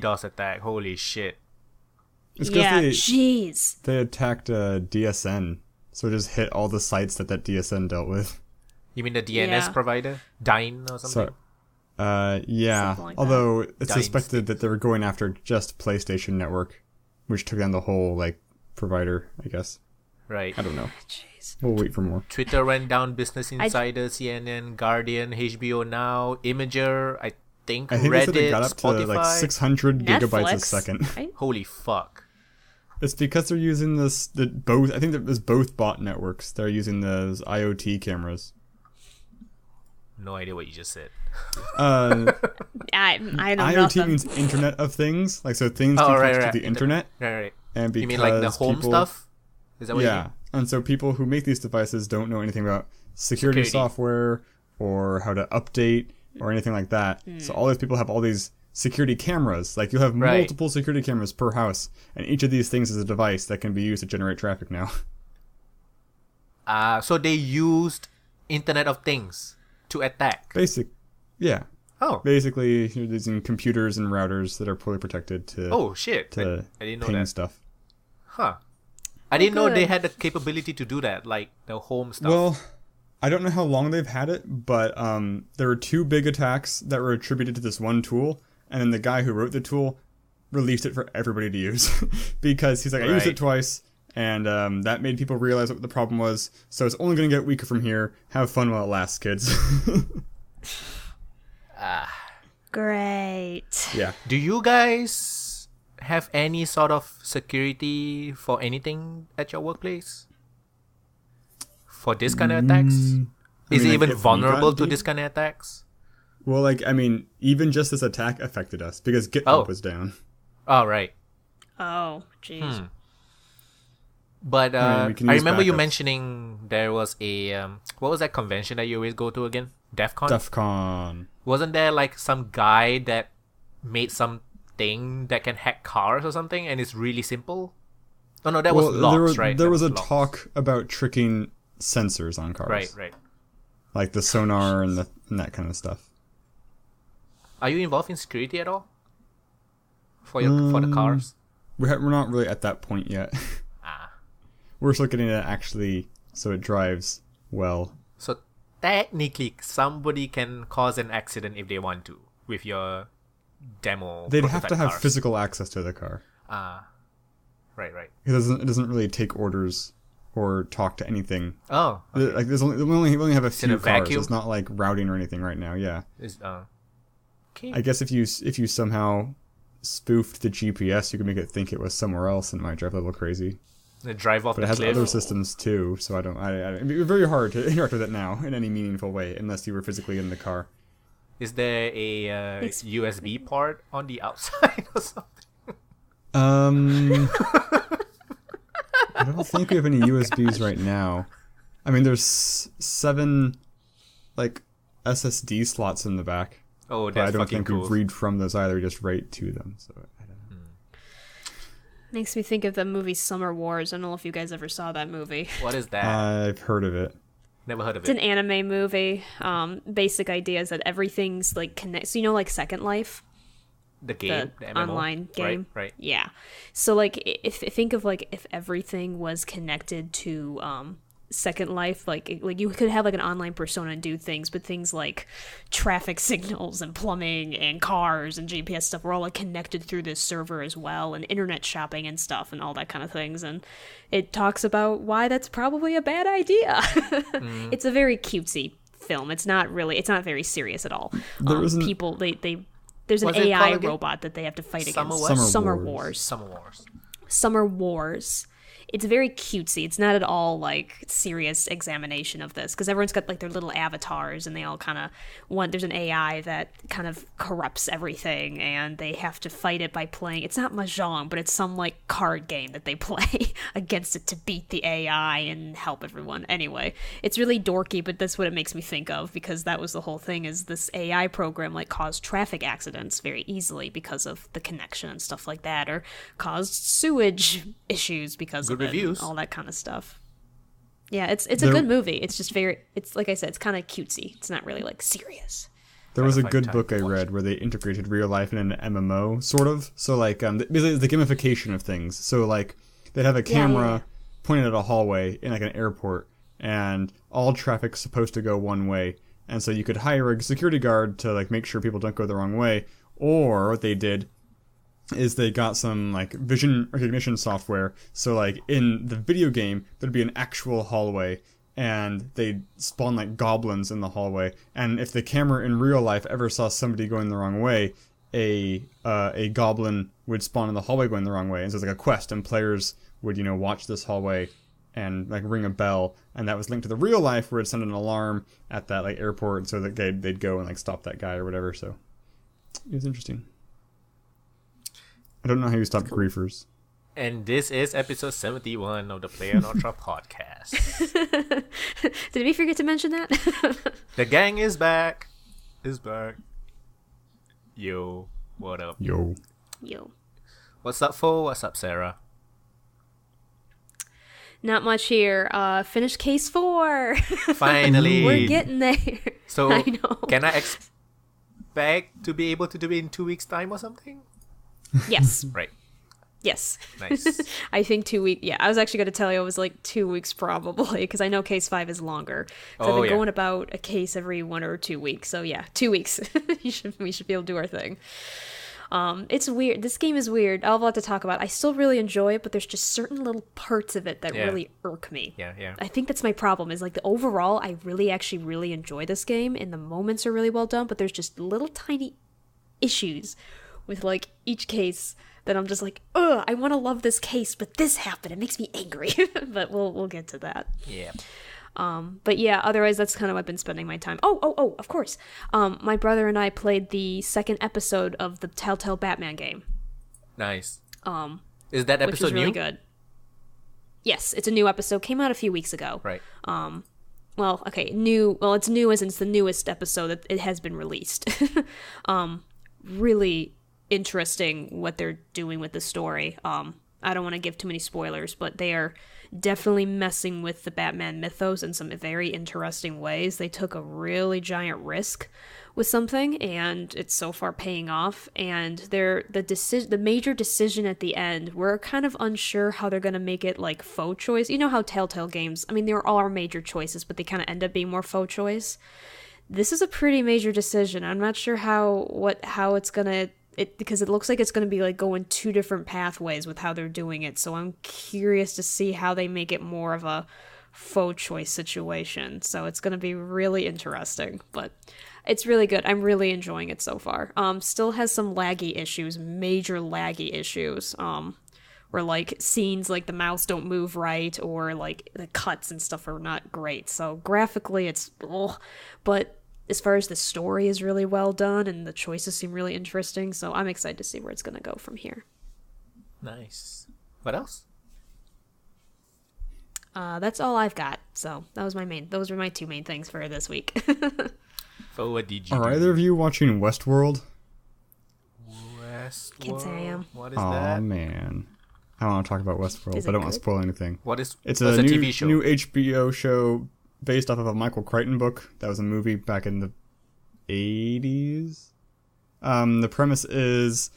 DDoS attack. Holy shit. It's jeez. They attacked DSN, so it just hit all the sites that DSN dealt with. You mean the DNS provider? Dyn or something? Yeah. Something like Although it's Dyn suspected that they were going after just PlayStation Network, which took down the whole, provider, I guess. Right. I don't know. Jeez. We'll wait for more. Twitter went down, Business Insider, CNN, Guardian, HBO Now, Imager, I think they Reddit, said it got up Spotify. to 600 gigabytes a Netflix, second. right? Holy fuck. It's because they're using I think that there's both bot networks. They're using those IoT cameras. No idea what you just said. I don't know. IoT means Internet of Things. So things can connect to the internet. Right. And because You mean like the home stuff? Is that what you mean? And so people who make these devices don't know anything about security software or how to update or anything like that. So all these people have all these security cameras. You'll have multiple security cameras per house, and each of these things is a device that can be used to generate traffic now. So they used Internet of Things to attack. Yeah. Oh. Basically, you're using computers and routers that are poorly protected to Oh shit! I didn't know ping that. stuff. Huh. I didn't know they had the capability to do that, like the home stuff. Well, I don't know how long they've had it, but there were 2 big attacks that were attributed to this one tool, and then the guy who wrote the tool released it for everybody to use because he's like, I used it twice, and that made people realize what the problem was. So it's only going to get weaker from here. Have fun while it lasts, kids. Great. Yeah. Do you guys have any sort of security for anything at your workplace? For this kind of attacks? Is it even vulnerable to this kind of attacks? Well, even just this attack affected us because GitHub was down. Oh, right. Oh, jeez. But I remember you backups. mentioning there was a what was that convention that you always go to again? DEF CON? DEF CON. Wasn't there some guy that made something that can hack cars or something, and it's really simple? Oh no, that was locks, right? There That was a locks. talk about tricking sensors on cars. Right. Like the sonar and that kind of stuff. Are you involved in security at all? For the cars? We're not really at that point yet. We're still getting it actually so it drives well. So technically, somebody can cause an accident if they want to with your demo. They'd have to have cars. physical access to the car. Right. It doesn't really take orders or talk to anything. Oh, okay. We only have a few a cars. vacuum? It's not like routing or anything right now. Yeah. Okay. I guess if you somehow spoofed the GPS, you could make it think it was somewhere else and it might drive a little crazy. The drive off But the it has cliff. other systems too, so it'd be very hard to interact with it now in any meaningful way unless you were physically in the car. Is there a USB port on the outside or something? I don't think we have any USBs right now. There's 7 SSD slots in the back. Oh, But that's I don't fucking think cool. we read from those either. We just write to them. So I don't know. Makes me think of the movie Summer Wars. I don't know if you guys ever saw that movie. What is that? I've heard of it. Never heard of It's it. an anime movie. Basic idea is that everything's connected. So Second Life, The game, the MMO? online game. Right. Yeah. So if everything was connected to Second Life, you could have an online persona and do things, but things like traffic signals and plumbing and cars and GPS stuff were all connected through this server as well, and internet shopping and stuff and all that kind of things. And it talks about why that's probably a bad idea. It's a very cutesy film. It's not very serious at all. There's an What's it AI called again? robot that they have to fight Summer against. what? Summer Summer Wars. Summer Wars. It's very cutesy. It's not at all serious examination of this because everyone's got their little avatars and they all kind of want. There's an AI that kind of corrupts everything and they have to fight it by playing. It's not mahjong, but it's some card game that they play against it to beat the AI and help everyone. Anyway, it's really dorky, but that's what it makes me think of because that was the whole thing. Is this AI program caused traffic accidents very easily because of the connection and stuff like that, or caused sewage issues because Good of it, reviews. and all that kind of stuff. Yeah, it's a good movie. It's just it's like I said, it's kind of cutesy. It's not really serious. There was a good book I read where they integrated real life in an MMO, sort of. So, like, basically the gamification of things. So, like, they'd have a camera pointed at a hallway in, like, an airport, and all traffic's supposed to go one way. And so you could hire a security guard to, like, make sure people don't go the wrong way. Or what they did is they got some, like, vision recognition software. So, like, in the video game, there'd be an actual hallway, and they'd spawn, like, goblins in the hallway. And if the camera in real life ever saw somebody going the wrong way, a goblin would spawn in the hallway going the wrong way. And so it's like a quest, and players would, you know, watch this hallway and, like, ring a bell. And that was linked to the real life, where it'd send an alarm at that, like, airport, so that they'd go and, like, stop that guy or whatever. So it was interesting. I don't know how you stop griefers. And this is episode 71 of the playonultra podcast. Did we forget to mention that? The gang is back. Yo, what up? Yo. What's up, Fo? What's up, Sarah? Not much here. Finished case 4. Finally. We're getting there. So, I know. Can I expect to be able to do it in 2 weeks' time or something? Yes. Right. Yes. Nice. I think 2 weeks. Yeah, I was actually going to tell you it was like 2 weeks probably, because I know case 5 is longer. So I've been going about a case every 1 or 2 weeks. So yeah, 2 weeks. We should be able to do our thing. It's weird. This game is weird. I'll have a lot to talk about. I still really enjoy it, but there's just certain little parts of it that really irk me. Yeah. I think that's my problem, is like the overall, I really enjoy this game, and the moments are really well done, but there's just little tiny issues with like each case that I'm just like, ugh, I want to love this case, but this happened. It makes me angry. But we'll get to that. Yeah. But yeah, otherwise that's kind of what I've been spending my time. Oh, of course. My brother and I played the second episode of the Telltale Batman game. Nice. Is that episode which was really new? good. Yes, it's a new episode. Came out a few weeks ago. Right. Well, okay, new. Well, it's new as in it's the newest episode that it has been released. Really interesting what they're doing with the story. I don't want to give too many spoilers, but they are definitely messing with the Batman mythos in some very interesting ways. They took a really giant risk with something, and it's so far paying off. And the major decision at the end, we're kind of unsure how they're going to make it like faux choice. You know how Telltale games, I mean, there are major choices, but they kind of end up being more faux choice. This is a pretty major decision. I'm not sure how it's gonna. Because it looks like it's going to be like going 2 different pathways with how they're doing it. So I'm curious to see how they make it more of a faux choice situation. So it's going to be really interesting, but it's really good. I'm really enjoying it so far. Still has some laggy issues, major laggy issues. Where like scenes like the mouse don't move right, or like the cuts and stuff are not great. So graphically it's, but as far as the story is really well done and the choices seem really interesting, so I'm excited to see where it's going to go from here. Nice. What else? That's all I've got. So those were my 2 main things for this week. So what did you Are do? either of you watching Westworld? Can't say I am. What is that? Oh man, I don't want to talk about Westworld, Is but I it don't want to good? spoil anything. It's a a new TV show. new HBO show based off of a Michael Crichton book that was a movie back in the 80s. The premise is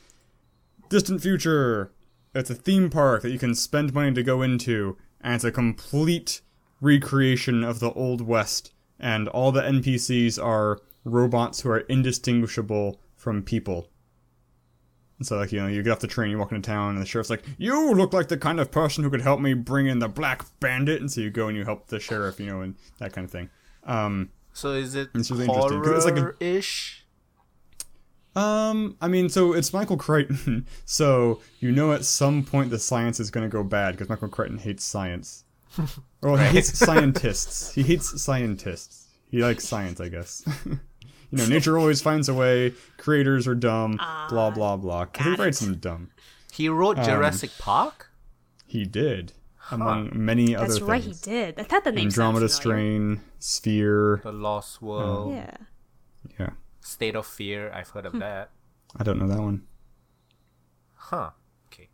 distant future. It's a theme park that you can spend money to go into, and it's a complete recreation of the Old West, and all the NPCs are robots who are indistinguishable from people. And so, like, you know, you get off the train, you walk into town, and the sheriff's like, "You look like the kind of person who could help me bring in the Black Bandit," and so you go and you help the sheriff, you know, and that kind of thing. So is it It's really interesting, 'cause it's like horror-ish? I mean, so it's Michael Crichton, so you know at some point the science is going to go bad, because Michael Crichton hates science. Well, he hates scientists. He hates scientists. He likes science, I guess. You know, nature always finds a way, creators are dumb, blah, blah, blah. He writes them dumb. He wrote Jurassic Park? He did, among many other things. That's right, he did. I thought the name Andromeda sounded familiar. Strain, Sphere. The Lost World. Yeah. State of Fear. I've heard of that. I don't know that one. Huh. Okay.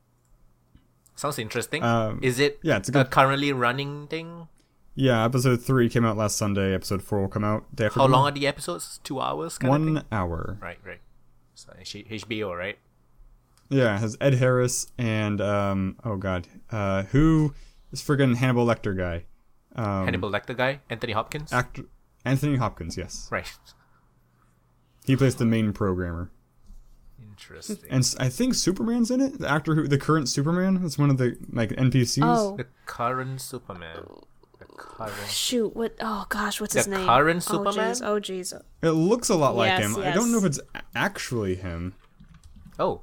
Sounds interesting. Is it it's a good... currently running thing? Yeah, episode 3 came out last Sunday. Episode 4 will come out day after. How long are the episodes? 2 hours? 1 hour. Right. So HBO, right? Yeah, it has Ed Harris and who is friggin' Hannibal Lecter guy? Hannibal Lecter guy? Anthony Hopkins? Actor Anthony Hopkins, yes. Right. He plays the main programmer. Interesting. And I think Superman's in it. The current Superman is one of the NPCs. Oh. The current Superman. Shoot, what? Oh gosh, what's his name? The current Superman? Oh jeez. It looks a lot like him. Yes. I don't know if it's actually him. Oh.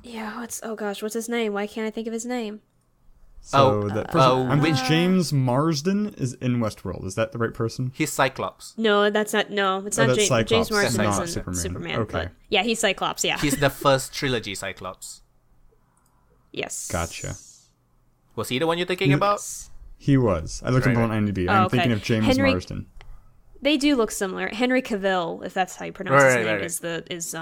Yeah, what's his name? Why can't I think of his name? James Marsden is in Westworld. Is that the right person? He's Cyclops. No, that's not. No, it's not that's James. Cyclops. James Marsden Not isn't Superman. Okay. But yeah, he's Cyclops. Yeah. He's the first trilogy Cyclops. Yes. Gotcha. Was he the one you're thinking about? He was. I looked him up on IMDb. I'm thinking of James Marsden. They do look similar. Henry Cavill, if that's how you pronounce his name, is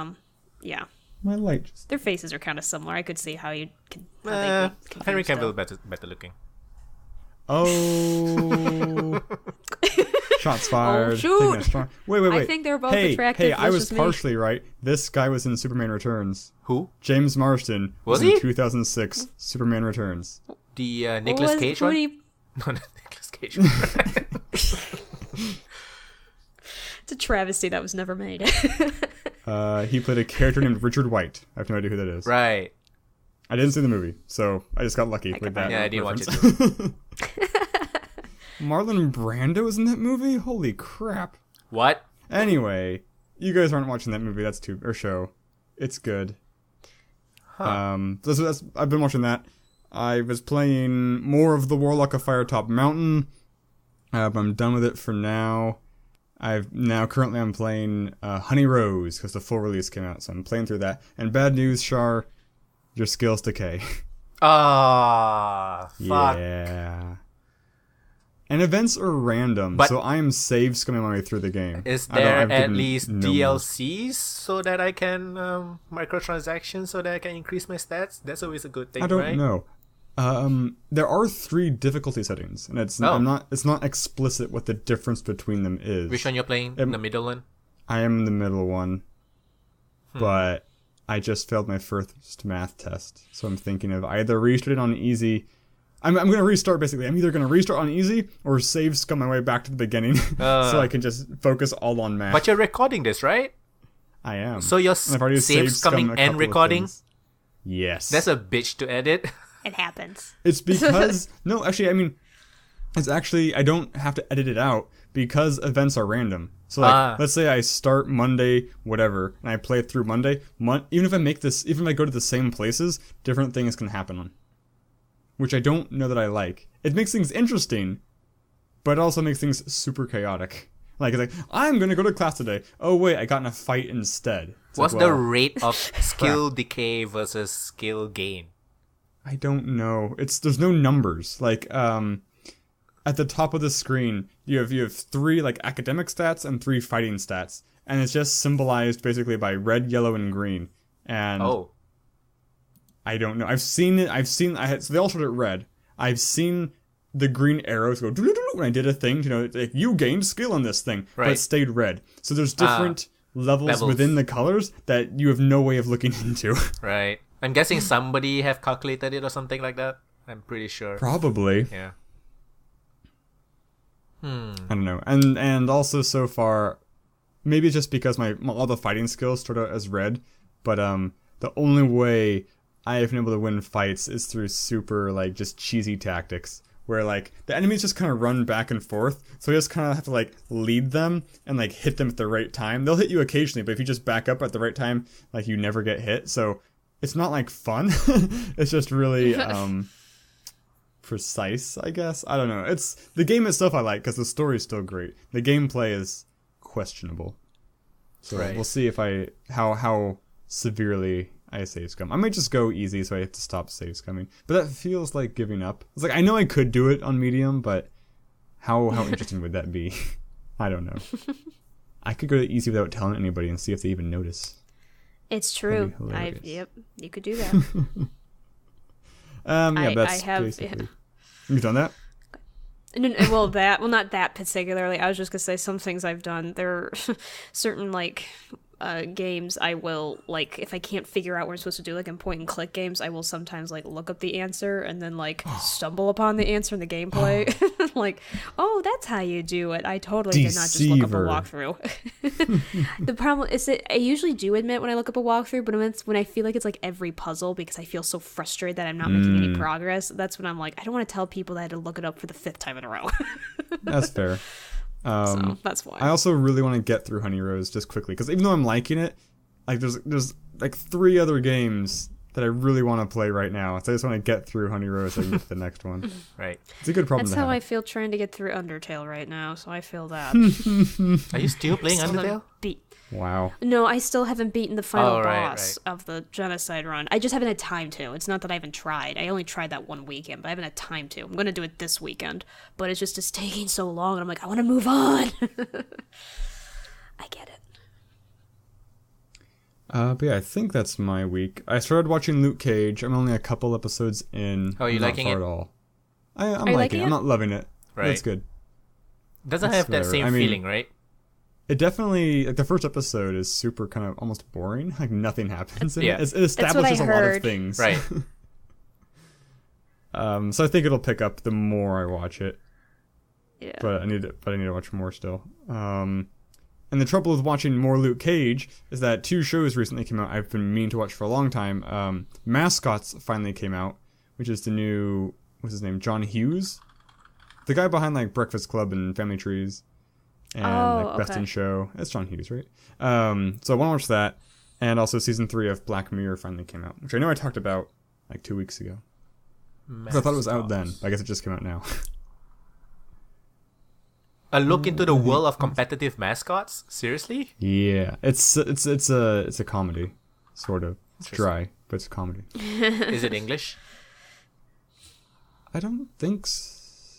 yeah. My light. Their faces are kind of similar. I could see how you can. Henry Cavill better looking. Oh. Shots fired. Oh, shoot. Wait. I think they're both attractive. Hey, I was partially right. This guy was in Superman Returns. Who? James Marsden was in 2006 Superman Returns. The Nicolas Cage one? No, Nicolas Cage one. It's a travesty that was never made. He played a character named Richard White. I have no idea who that is. Right. I didn't see the movie, so I just got lucky with that. Yeah, I didn't watch it too. Marlon Brando was in that movie? Holy crap. What? Anyway, you guys aren't watching that movie. Or show. It's good. Huh. I've been watching that. I was playing more of the Warlock of Firetop Mountain. I'm done with it for now. Currently I'm playing Honey Rose because the full release came out, so I'm playing through that. And bad news, Char, your skills decay. Fuck. Yeah. And events are random, so I am save scumming my way through the game. Is there at least DLCs so that I can microtransactions so that I can increase my stats? That's always a good thing, right? I don't know. There are 3 difficulty settings, and it's not explicit what the difference between them is. Which one you're playing? The middle one? I am the middle one, but I just failed my first math test, so I'm thinking of either restarting on easy. I'm going to restart, basically. I'm either going to restart on easy or save scum my way back to the beginning so I can just focus all on math. But you're recording this, right? I am. So you're save scumming and recording? Yes. That's a bitch to edit. It happens. It's because... No, actually, I mean... It's actually... I don't have to edit it out because events are random. So, let's say I start Monday, whatever, and I play through Monday. Even if I go to the same places, different things can happen on. Which I don't know that I like. It makes things interesting, but it also makes things super chaotic. It's like, I'm going to go to class today. Oh, wait, I got in a fight instead. What's the rate of skill decay versus skill gain? I don't know. There's no numbers. At the top of the screen, you have 3 academic stats and 3 fighting stats, and it's just symbolized basically by red, yellow, and green. And I don't know. So they all started at red. I've seen the green arrows go when I did a thing. You gained skill on this thing, but it stayed red. So there's different levels within the colors that you have no way of looking into. Right. I'm guessing somebody have calculated it or something like that. I'm pretty sure. Probably. Yeah. I don't know. And also so far, maybe it's just because all the fighting skills start out as red, but the only way I have been able to win fights is through super just cheesy tactics where the enemies just kind of run back and forth, so you just kind of have to lead them and hit them at the right time. They'll hit you occasionally, but if you just back up at the right time, you never get hit. So it's not fun. It's just really precise, I guess. I don't know. It's the game itself I like because the story is still great. The gameplay is questionable. So we'll see if how severely I save scum. I might just go easy so I have to stop save scumming. But that feels like giving up. It's I know I could do it on medium, but how interesting would that be? I don't know. I could go to easy without telling anybody and see if they even notice. It's true. Yep, you could do that. That's basically. You've done that? Not that particularly. I was just gonna say some things I've done. There are certain games I will, like, if I can't figure out what I'm supposed to do, like in point and click games, I will sometimes like look up the answer and then stumble upon the answer in the gameplay. Like, oh, that's how you do it. I totally did not just look up a walkthrough. The problem is that I usually do admit when I look up a walkthrough, but when I feel like it's like every puzzle because I feel so frustrated that I'm not making any progress, that's when I'm like, I don't want to tell people that I had to look it up for the 5th time in a row. That's fair. So that's why. I also really want to get through Honey Rose just quickly, because even though I'm liking it, like there's like 3 other games that I really want to play right now. So I just want to get through Honey Rose so I can get to the next one. Right. It's a good problem That's to have. how I feel trying to get through Undertale right now, so I feel that. Are you still playing Undertale? Wow. No, I still haven't beaten the final boss of the Genocide run. I just haven't had time to. It's not that I haven't tried. I only tried that one weekend, but I haven't had time to. I'm going to do it this weekend, but it's taking so long, and I'm like, I want to move on. I get it. But yeah, I think that's my week. I started watching Luke Cage. I'm only a couple episodes in. Oh, are you liking it? At all. I'm liking it. I'm not loving it. Right. It's good. Doesn't have that same feeling, right? It definitely, like, the first episode is super kind of almost boring. Like, nothing happens in it. It establishes a lot of things. Right. So I think it'll pick up the more I watch it. Yeah. But I need to watch more still. And the trouble with watching more Luke Cage is that 2 shows recently came out I've been meaning to watch for a long time. Mascots finally came out, which is the new, what's his name, John Hughes? The guy behind, like, Breakfast Club and Family Trees. And Best in Show. It's John Hughes, right? So I want to watch that. And also season 3 of Black Mirror finally came out, which I know I talked about like 2 weeks ago. I thought it was out then. I guess it just came out now. A look into the world of competitive mascots? Seriously? Yeah, it's a comedy, sort of. It's dry, but it's a comedy. Is it English? I don't think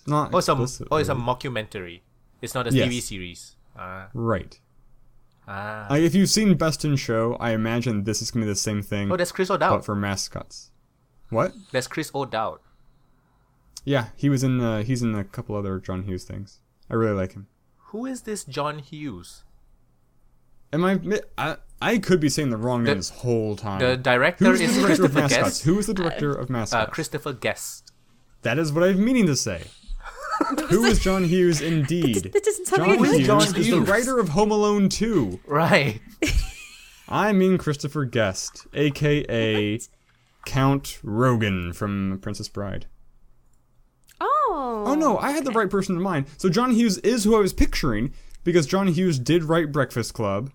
not. It's a mockumentary. It's not a TV series. Right. If you've seen Best in Show, I imagine this is gonna be the same thing. Oh, that's Chris O'Dowd. But for mascots. What? That's Chris O'Dowd. Yeah, he's in a couple other John Hughes things. I really like him. Who is this John Hughes? I could be saying the wrong name this whole time. The director is Christopher Guest. Who is the director of Mascots? Christopher Guest. That is what I'm meaning to say. Who is John Hughes indeed? That doesn't sound John like Hughes John is the Hughes. writer of Home Alone 2. Right. I mean Christopher Guest, a.k.a. Count Rogan from Princess Bride. Oh no, I had the right person in mind. So John Hughes is who I was picturing, because John Hughes did write Breakfast Club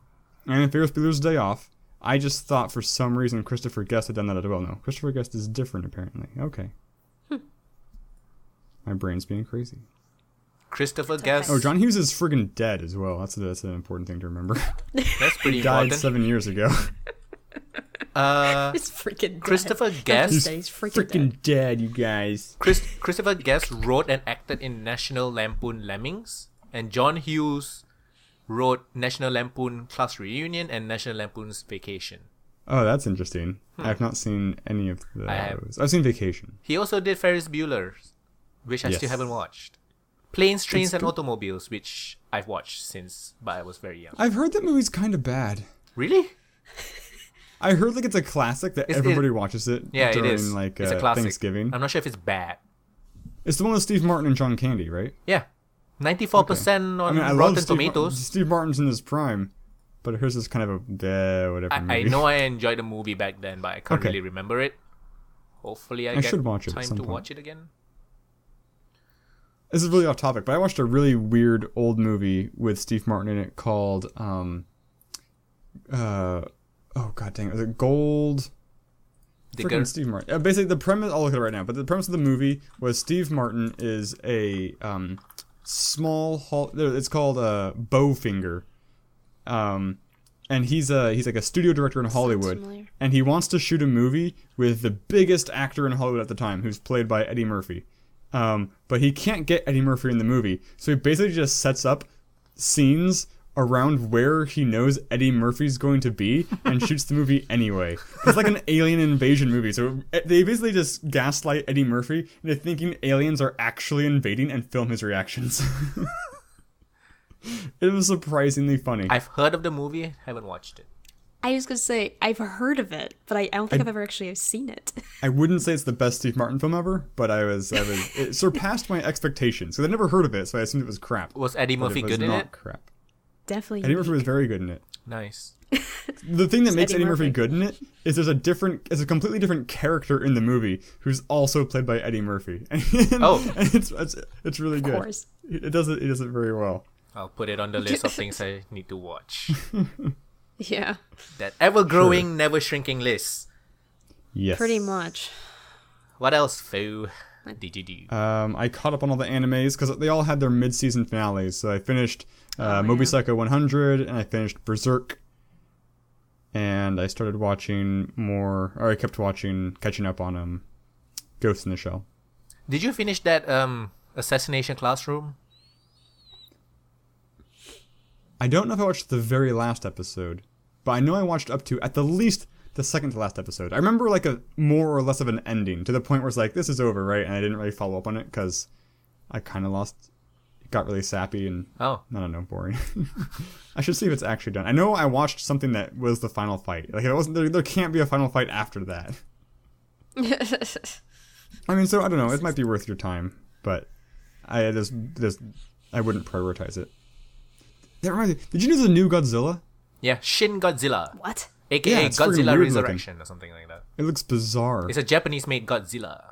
and Ferris Bueller's Day Off. I just thought for some reason Christopher Guest had done that as well. No, Christopher Guest is different apparently. Okay. My brain's being crazy. Christopher Guest. Oh, John Hughes is friggin' dead as well. That's an important thing to remember. That's pretty He died important. 7 years ago. It's freaking Christopher dead. Guest. He's freaking dead, you guys. Christopher Guest wrote and acted in National Lampoon Lemmings, and John Hughes wrote National Lampoon Class Reunion and National Lampoon's Vacation. Oh, that's interesting. I've not seen any of those. I've seen Vacation. He also did Ferris Bueller's, which I still haven't watched. Planes, Trains, and Automobiles, which I've watched since I was very young. I've heard that movie's kind of bad. Really? I heard like it's a classic that everybody watches it during it is. Like it's a classic. Thanksgiving. I'm not sure if it's bad. It's the one with Steve Martin and John Candy, right? Yeah. 94% on I Rotten love Tomatoes. Steve Martin's in his prime, but hers is kind of a whatever movie. I know I enjoyed the movie back then, but I can't really remember it. Hopefully I get watch it time at some to point. watch it again. This is really off topic, but I watched a really weird old movie with Steve Martin in it called oh god dang it, was it Gold? Freaking Steve Martin. Basically, the premise, I'll look at it right now, but the premise of the movie was Steve Martin is a it's called Bowfinger. And he's like a studio director in Hollywood, and he wants to shoot a movie with the biggest actor in Hollywood at the time, who's played by Eddie Murphy. But he can't get Eddie Murphy in the movie, so he basically just sets up scenes around where he knows Eddie Murphy's going to be and shoots the movie anyway. It's like an alien invasion movie. So they basically just gaslight Eddie Murphy into thinking aliens are actually invading and film his reactions. It was surprisingly funny. I've heard of the movie, haven't watched it. I was going to say, I've heard of it, but I don't think I've ever actually seen it. I wouldn't say it's the best Steve Martin film ever, but it surpassed my expectations. So I'd never heard of it, so I assumed it was crap. Was Eddie Murphy good in it? Crap. Definitely. Eddie Murphy was very good in it. Nice. The thing that makes Eddie Murphy good in it is there's a completely different character in the movie who's also played by Eddie Murphy. And it's really good. Of course. It does it very well. I'll put it on the list of things I need to watch. Yeah. That ever-growing, never-shrinking list. Yes. Pretty much. What else, Foo, did you do? I caught up on all the animes because they all had their mid-season finales. So I finished Moby Psycho 100, and I finished Berserk. And I started watching I kept catching up on Ghost in the Shell. Did you finish that Assassination Classroom? I don't know if I watched the very last episode, but I know I watched up to, at the least, the second to last episode. I remember like a more or less of an ending, to the point where it's like, this is over, right? And I didn't really follow up on it, because I kind of got really sappy and, I don't know, boring. I should see if it's actually done. I know I watched something that was the final fight. Like, it wasn't, there can't be a final fight after that. I mean, so, I don't know, it might be worth your time, but I wouldn't prioritize it. That reminds me, did you know there's a new Godzilla? Yeah, Shin Godzilla. What? AKA Godzilla Resurrection or something like that. It looks bizarre. It's a Japanese-made Godzilla.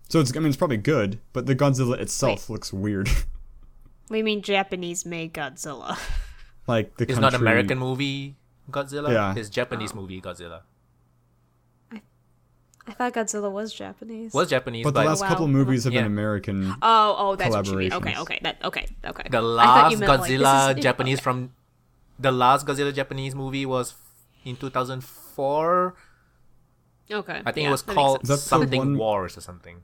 So it's probably good, but the Godzilla itself looks weird. What do you mean Japanese-made Godzilla? Like it's not American movie Godzilla? Yeah. It's Japanese movie Godzilla. I thought Godzilla was Japanese. Was Japanese, but the last couple movies have been American. Oh, that's what you mean. Okay. The last Godzilla Japanese from the last Godzilla Japanese movie was in 2004. Okay. I think it was called something Wars or something.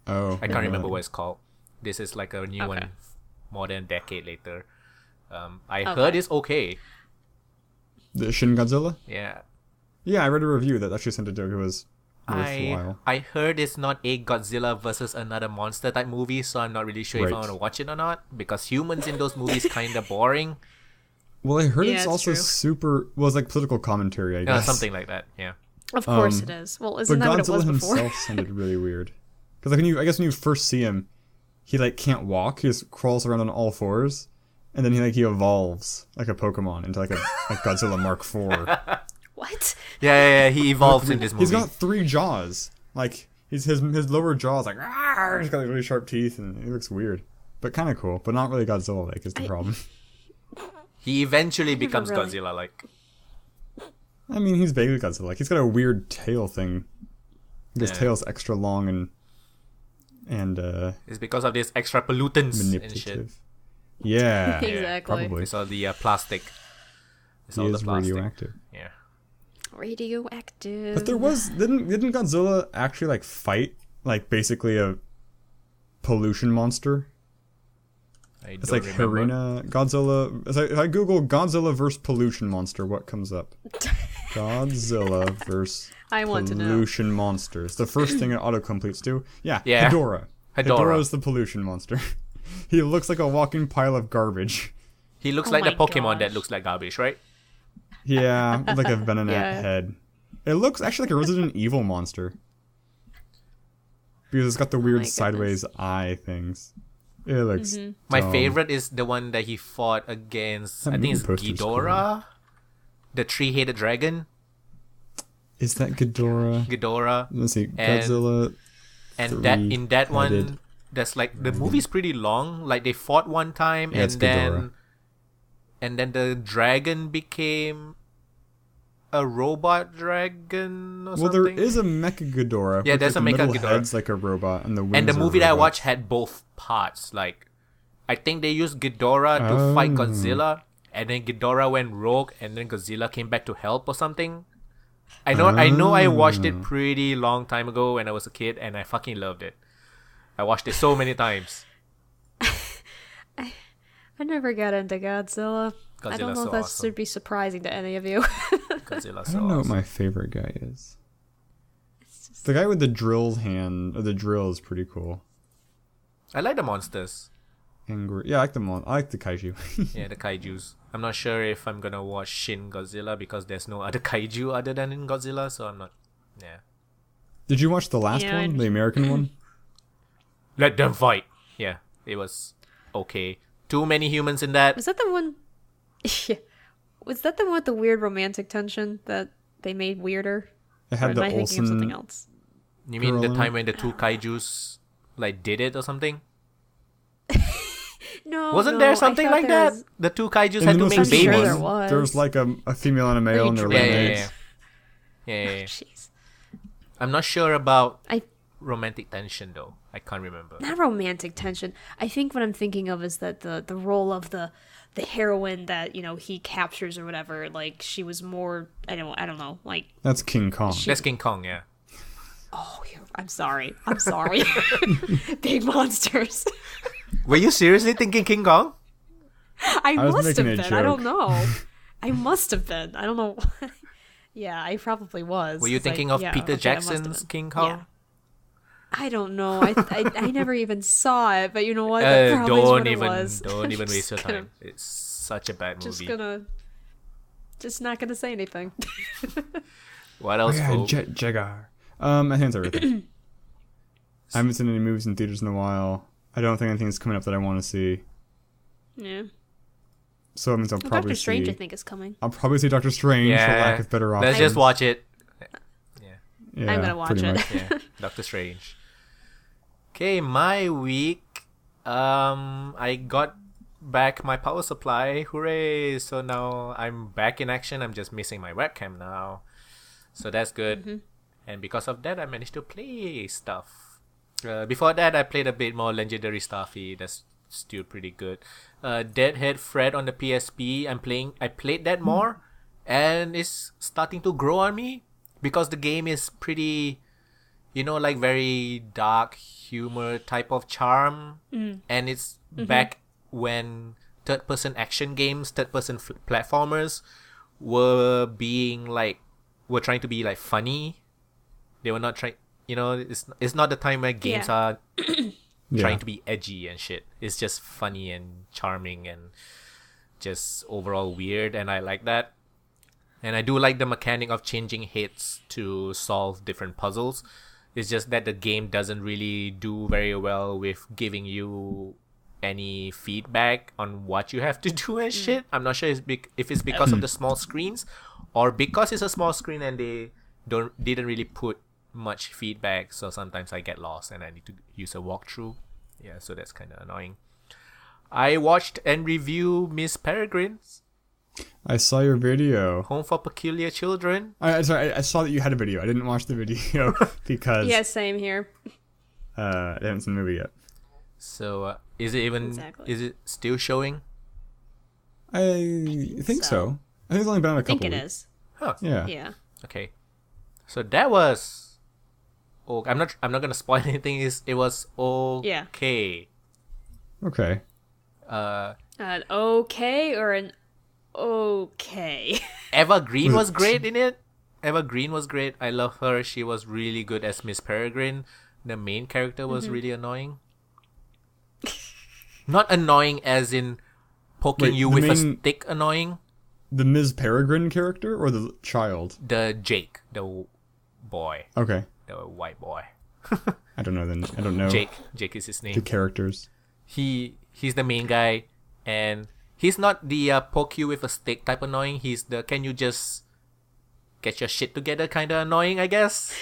Oh. I can't remember what it's called. This is like a new one, more than a decade later. I heard it's okay. The Shin Godzilla? Yeah. Yeah, I read a review that actually sent a joke. It was worthwhile. I heard it's not a Godzilla versus another monster type movie, so I'm not really sure if I want to watch it or not, because humans in those movies kind of boring. Well, I heard it's also it's like political commentary, I guess. Something like that, yeah. Of course it is. Well, isn't that what it was before? But Godzilla himself sounded really weird. Because like I guess when you first see him, he like can't walk. He just crawls around on all fours, and then he evolves like a Pokemon into like a Godzilla Mark IV. What? Yeah. He evolves in this movie. He's got 3 jaws. Like his lower jaw is like, he's got like really sharp teeth, and he looks weird, but kind of cool. But not really Godzilla-like is the problem. He eventually becomes Godzilla-like. I mean, he's vaguely Godzilla-like. He's got a weird tail thing. His tail's extra long and it's because of this extra pollutants and shit. Yeah, exactly. Probably. It's all the plastic. He is radioactive. Yeah. Radioactive. But there was didn't Godzilla actually like fight like basically a pollution monster? It's like Harina Godzilla. If I Google Godzilla versus pollution monster, what comes up? Godzilla versus pollution monsters. The first thing it autocompletes to. Yeah. Hedorah. Hedorah is the pollution monster. He looks like a walking pile of garbage. He looks like the Pokemon that looks like garbage, right? Yeah, with like a Venonat head. It looks actually like a Resident Evil monster. Because it's got the weird sideways eye things. It looks My favorite is the one that he fought against, I think it's Ghidorah? Cool. The three-headed dragon? Is that Ghidorah? Ghidorah. Let's see, Godzilla. And in that one, that's like, the movie's pretty long. Like, they fought one time, and then the dragon became a robot dragon or something. Well, there is a Mecha Ghidorah. Yeah, there's a Mecha Ghidorah. Head's like a robot, and the wings And the movie that I watched had both parts. Like, I think they used Ghidorah to fight Godzilla, and then Ghidorah went rogue, and then Godzilla came back to help or something. I know I watched it pretty long time ago when I was a kid, and I fucking loved it. I watched it so many times. I never got into Godzilla. I don't know so if that awesome. should be surprising to any of you. Godzilla's I so don't know what awesome. my favorite guy is. The guy with the drill hand, or the drill, is pretty cool. I like the monsters. Angry. Yeah, I like I like the kaiju. Yeah, the kaijus. I'm not sure if I'm gonna watch Shin Godzilla because there's no other kaiju other than in Godzilla, so I'm not. Yeah. Did you watch the last Yeah, I one, the American one? Let them fight. Yeah, it was okay. Too many humans in that. Was that the one? Was that the one with the weird romantic tension that they made weirder? It Or had am the I thinking of something Olsen. else? You mean the Girl. time when the two kaijus like did it or something? No, Wasn't no, there I something thought like there that? was- The two kaijus In had the to most make I'm sure recent babies. there one, was. there was like a female and a male, and they're Yeah, roommates. Yeah. Jeez. I'm not sure about I romantic tension though. I can't remember. not romantic tension. I think what I'm thinking of is that the role of the heroine that he captures or whatever. Like she was more. I don't know. Like That's King Kong. That's King Kong, yeah. I'm sorry. Big monsters. Were you seriously thinking King Kong? I was must have making been. a I joke. don't know. I must have been. I don't know. Yeah, I probably was. Were you 'cause I- thinking of yeah, Peter okay, I must have Jackson's been. King Kong? Yeah. I don't know. I never even saw it, but you know what? That probably is what it was. Don't even waste your Just gonna- time. It's such a bad movie. Just not gonna say anything. What Oh else? yeah, Folk? Jagar. I think that's everything. I haven't seen any movies in theaters in a while. I don't think anything's coming up that I want to see. Yeah. So that means I'll Well, probably Doctor Strange, see. I think, is coming. I'll probably see Doctor Strange for lack of better options. Let's just watch it. Yeah, I'm gonna watch pretty it. much. Yeah, Doctor Strange. Okay, my week. I got back my power supply. Hooray! So now I'm back in action. I'm just missing my webcam now. So that's good. And because of that, I managed to play stuff. Before that, I played a bit more Legendary Starfy. That's still pretty good. Deadhead Fred on the PSP. I played that more, and it's starting to grow on me because the game is pretty, like very dark humor type of charm, and it's back when third-person action games, third-person platformers were trying to be like funny. They were not trying. It's not the time where games are trying to be edgy and shit. It's just funny and charming and just overall weird, and I like that. And I do like the mechanic of changing hits to solve different puzzles. It's just that the game doesn't really do very well with giving you any feedback on what you have to do and shit. I'm not sure if it's because of the small screens or because it's a small screen and they didn't really put much feedback, so sometimes I get lost and I need to use a walkthrough. Yeah, so that's kind of annoying. I watched and reviewed Miss Peregrine's I saw your video. Home for Peculiar Children. I saw that you had a video. I didn't watch the video because Yeah, same here. I haven't seen the movie yet. So is it still showing? I think so. I think it's only been on a I think couple it weeks. is. Huh. Yeah. Yeah. Okay. So that was. Oh, I'm not gonna spoil anything. It was okay. Okay. An okay or an okay? Eva Green was great in it. Eva Green was great. I love her. She was really good as Miss Peregrine. The main character was really annoying. Not annoying as in poking Wait, you the with a main- stick annoying. The Ms. Peregrine character or the child? The Jake, the boy, Okay. the white boy. I don't know then. I don't know Jake is his the name. characters. He's the main guy, and he's not the poke you with a stick type annoying. He's the can you just get your shit together kind of annoying, I guess.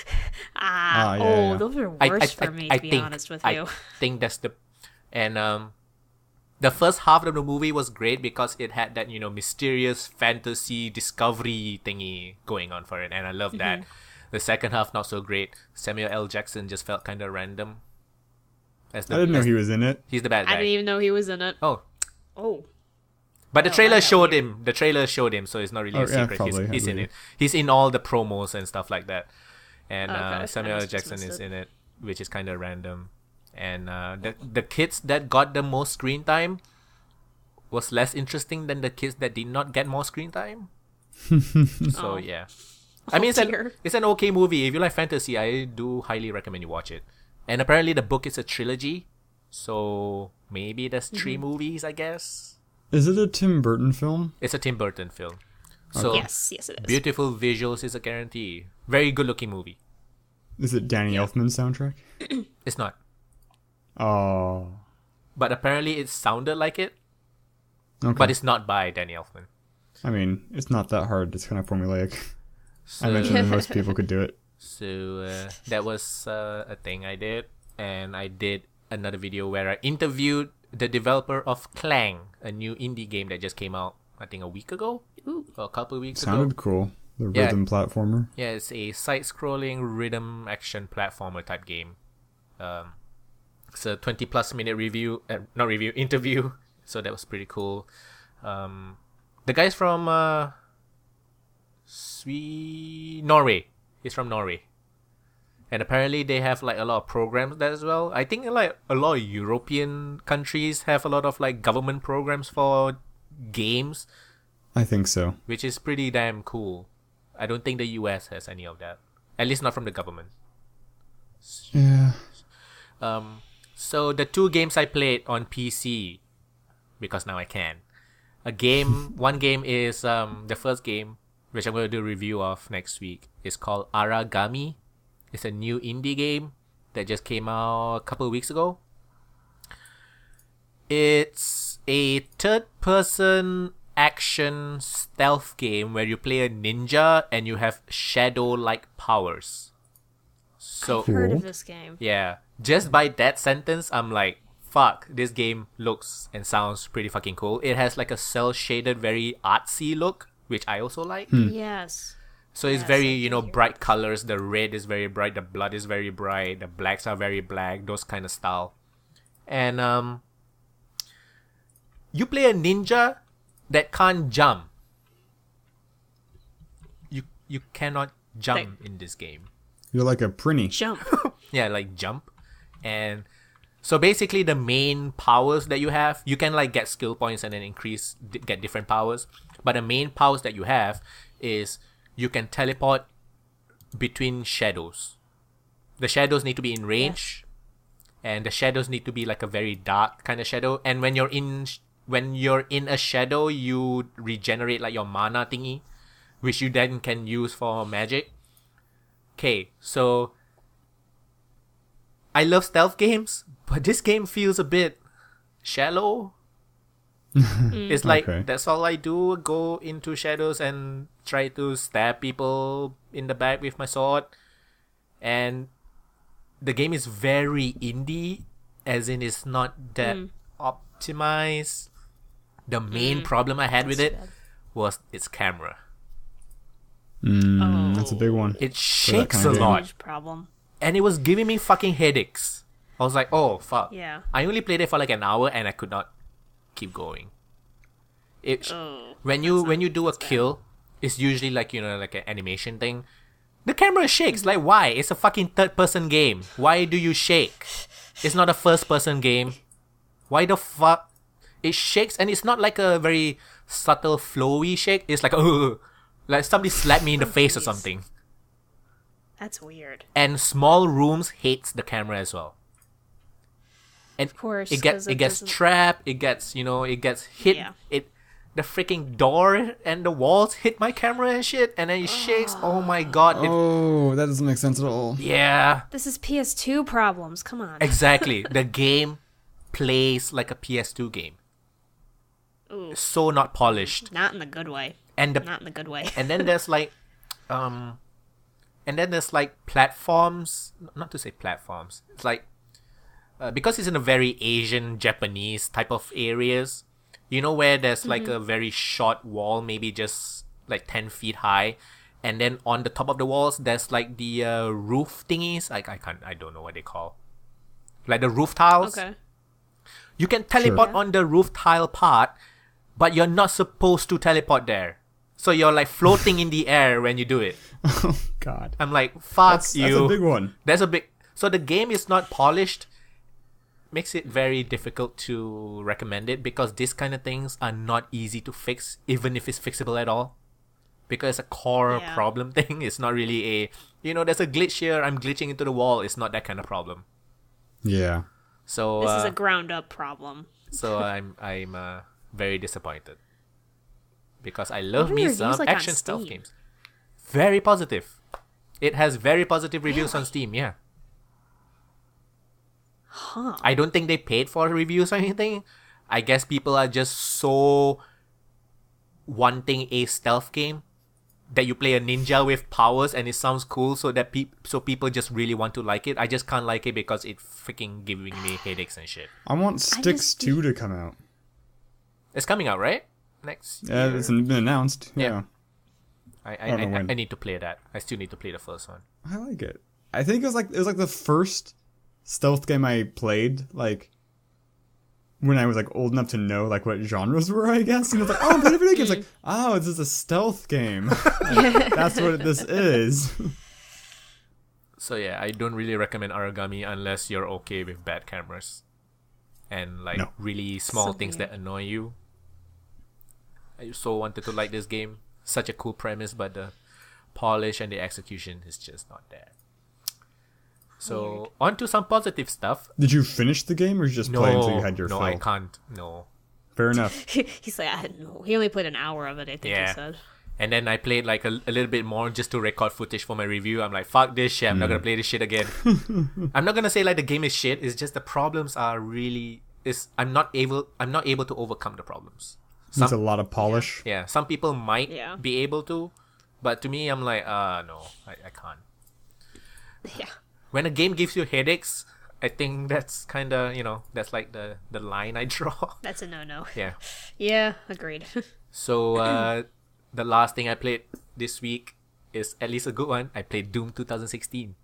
Yeah. Those are I worse for me, to be honest with you. I think that's the, and the first half of the movie was great because it had that mysterious fantasy discovery thingy going on for it, and I love that. The second half not so great. Samuel L. Jackson just felt kind of random. I didn't know he was in it. He's the bad guy. I didn't even know he was in it. Oh, Oh. but the Oh, trailer that's showed weird. him. The trailer showed him, so it's not really Oh, a yeah, secret. probably, He's I in believe. it. He's in all the promos and stuff like that. And Okay, I Samuel L. must have Jackson missed is it. in it, which is kind of random. And the kids that got the most screen time was less interesting than the kids that did not get more screen time. So yeah, I mean it's an okay movie. If you like fantasy, I do highly recommend you watch it. And apparently the book is a trilogy, so maybe there's 3 movies, I guess. Is it a Tim Burton film? It's a Tim Burton film. So yes, it is. Beautiful visuals is a guarantee. Very good looking movie. Is it Danny Elfman's soundtrack? It's not. Oh. But apparently it sounded like it. Okay. But it's not by Danny Elfman. I mean, it's not that hard. It's kind of formulaic. So, I mentioned that most people could do it. So that was a thing I did. And I did another video where I interviewed the developer of Clang, a new indie game that just came out, I think a week ago? Ooh. Or a couple of weeks ago. Sounded cool. The rhythm platformer. Yeah, it's a side-scrolling rhythm action platformer type game. It's a 20+ minute interview. So that was pretty cool. The guy's from Norway. He's from Norway. And apparently they have like a lot of programs there as well. I think like a lot of European countries have a lot of like government programs for games. I think so. Which is pretty damn cool. I don't think the US has any of that. At least not from the government. Yeah. So the 2 games I played on PC, because now I can. One game is the first game, which I'm going to do a review of next week. It's called Aragami. It's a new indie game that just came out a couple of weeks ago. It's a third-person action stealth game where you play a ninja and you have shadow-like powers. So I've heard of this game. yeah, just by that sentence, I'm like, fuck, this game looks and sounds pretty fucking cool. It has like a cel-shaded, very artsy look, which I also like. Yes. So it's Yes, very, I do hear bright colors. The red is very bright. The blood is very bright. The blacks are very black. Those kind of style. And you play a ninja that can't jump. You cannot jump in this game. You're like a prinny. Jump. Yeah, like jump. And so basically the main powers that you have, you can like get skill points and then get different powers. But the main powers that you have is you can teleport between shadows. The shadows need to be in range. And the shadows need to be like a very dark kind of shadow. And when you're in a shadow, you regenerate like your mana thingy, which you then can use for magic. Okay, so I love stealth games, but this game feels a bit shallow. It's like, that's all I do, go into shadows and try to stab people in the back with my sword. And the game is very indie, as in it's not that optimized. The main problem I had with it was its camera. That's a big one. It shakes a lot. Huge problem. And it was giving me fucking headaches. I was like, oh, fuck. Yeah. I only played it for like an hour and I could not keep going. When you do a kill, it's usually like, like an animation thing. The camera shakes. Like, why? It's a fucking third-person game. Why do you shake? It's not a first-person game. Why the fuck? It shakes, and it's not like a very subtle, flowy shake. It's like, like somebody slapped me in the face or something. That's weird. And small rooms hates the camera as well. And of course, it gets trapped. It gets hit. Yeah. The freaking door and the walls hit my camera and shit, and then it shakes. Oh my god. That doesn't make sense at all. Yeah. This is PS2 problems. Come on. Exactly. The game plays like a PS2 game. Ooh. So not polished. Not in the good way. And not in the good way. And then there's like platforms. Not to say platforms. It's like because it's in a very Asian, Japanese type of areas. Where there's like a very short wall, maybe just like 10 feet high, and then on the top of the walls there's like the roof thingies. I don't know what they call, like the roof tiles. Okay. You can teleport on the roof tile part, but you're not supposed to teleport there. So you're like floating in the air when you do it. Oh god. I'm like, fuck you. That's a big one. So the game is not polished makes it very difficult to recommend it, because these kind of things are not easy to fix, even if it's fixable at all. Because it's a core problem thing. It's not really there's a glitch here, I'm glitching into the wall. It's not that kind of problem. Yeah. So this is a ground up problem. So I'm very disappointed, because I love me some action stealth games. Very positive. It has very positive reviews on Steam. Yeah. Huh. I don't think they paid for reviews or anything. I guess people are just so wanting a stealth game that you play a ninja with powers and it sounds cool, so that people just really want to like it. I just can't like it because it's freaking giving me headaches and shit. I want Styx 2 to come out. It's coming out, right? Next year. Yeah, it's been announced. Yeah. I need to play that. I still need to play the first one. I like it. I think it was like the first stealth game I played, like when I was like old enough to know like what genres were, I guess. And it's like, oh, I'm playing video games. Like, oh, this is a stealth game. That's what this is. So yeah, I don't really recommend Origami unless you're okay with bad cameras and like really small things that annoy you. I so wanted to like this game. Such a cool premise, but the polish and the execution is just not there. So on to some positive stuff. Did you finish the game, or you just play until you had your fill? No, I can't. No. Fair enough. He's like, he only played an hour of it, I think he said. And then I played like a little bit more just to record footage for my review. I'm like, fuck this shit. I'm not gonna play this shit again. I'm not gonna say like the game is shit. It's just the problems are really. I'm not able to overcome the problems. There's a lot of polish. Yeah, some people might be able to, but to me, I'm like, no, I can't. Yeah. When a game gives you headaches, I think that's kind of, that's like the line I draw. That's a no-no. Yeah. Yeah, agreed. So, the last thing I played this week is at least a good one. I played Doom 2016.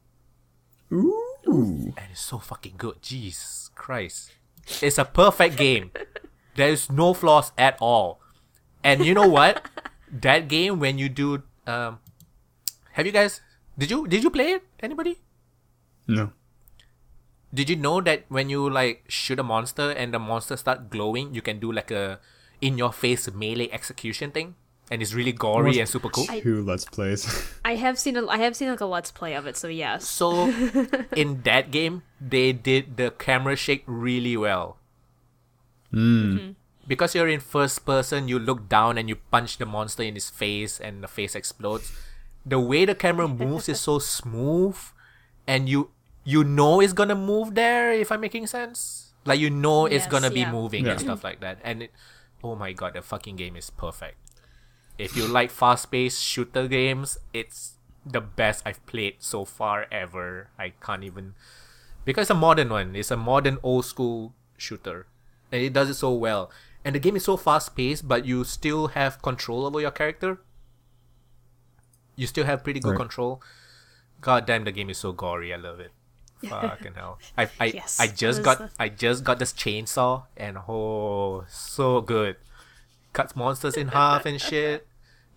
Ooh. And it's so fucking good. Jesus Christ. It's a perfect game. There's no flaws at all. And you know what? That game, when you do... have you guys... Did you play it? Anybody? No. Did you know that when you like shoot a monster and the monster start glowing, you can do like a in-your-face melee execution thing? And it's really gory and super cool. Two Let's Plays. I have seen like a Let's Play of it, so yes. So, in that game, they did the camera shake really well. Because you're in first person, you look down and you punch the monster in his face and the face explodes. The way the camera moves is so smooth, and you know it's gonna move there, if I'm making sense. Like, it's gonna be moving and stuff like that. And oh my god, the fucking game is perfect. If you like fast-paced shooter games, it's the best I've played so far ever. I can't even... Because it's a modern one. It's a modern old-school shooter. And it does it so well. And the game is so fast-paced, but you still have control over your character. You still have pretty good control. God damn, the game is so gory. I love it. Fucking hell. I just got this chainsaw, and so good. Cuts monsters in half and shit.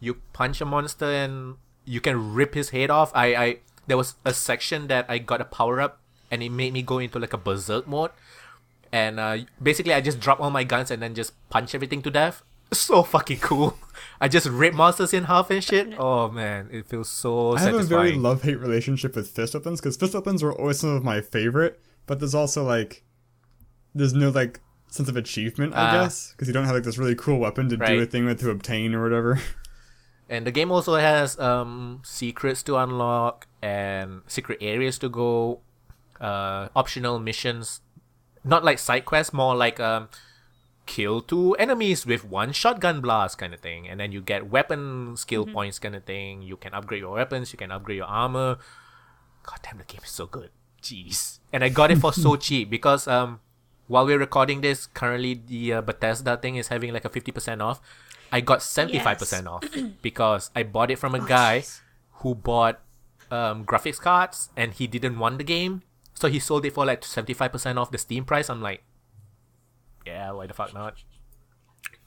You punch a monster and you can rip his head off. There was a section that I got a power up, and it made me go into like a berserk mode. And basically, I just drop all my guns and then just punch everything to death. So fucking cool. I just rip monsters in half and shit. Oh man, it feels so satisfying. I have a very love-hate relationship with fist weapons, because fist weapons were always some of my favorite, but there's also like, there's no like sense of achievement, I guess, because you don't have like this really cool weapon to do a thing with, to obtain or whatever. And the game also has secrets to unlock and secret areas to go, optional missions, not like side quests, more like kill 2 enemies with 1 shotgun blast kind of thing, and then you get weapon skill points kind of thing. You can upgrade your weapons, you can upgrade your armor. God damn, the game is so good. Jeez. And I got it for so cheap, because while we're recording this, currently the Bethesda thing is having like a 50% off. I got 75% off because I bought it from a guy who bought graphics cards, and he didn't want the game, so he sold it for like 75% off the Steam price. I'm like, yeah, why the fuck not?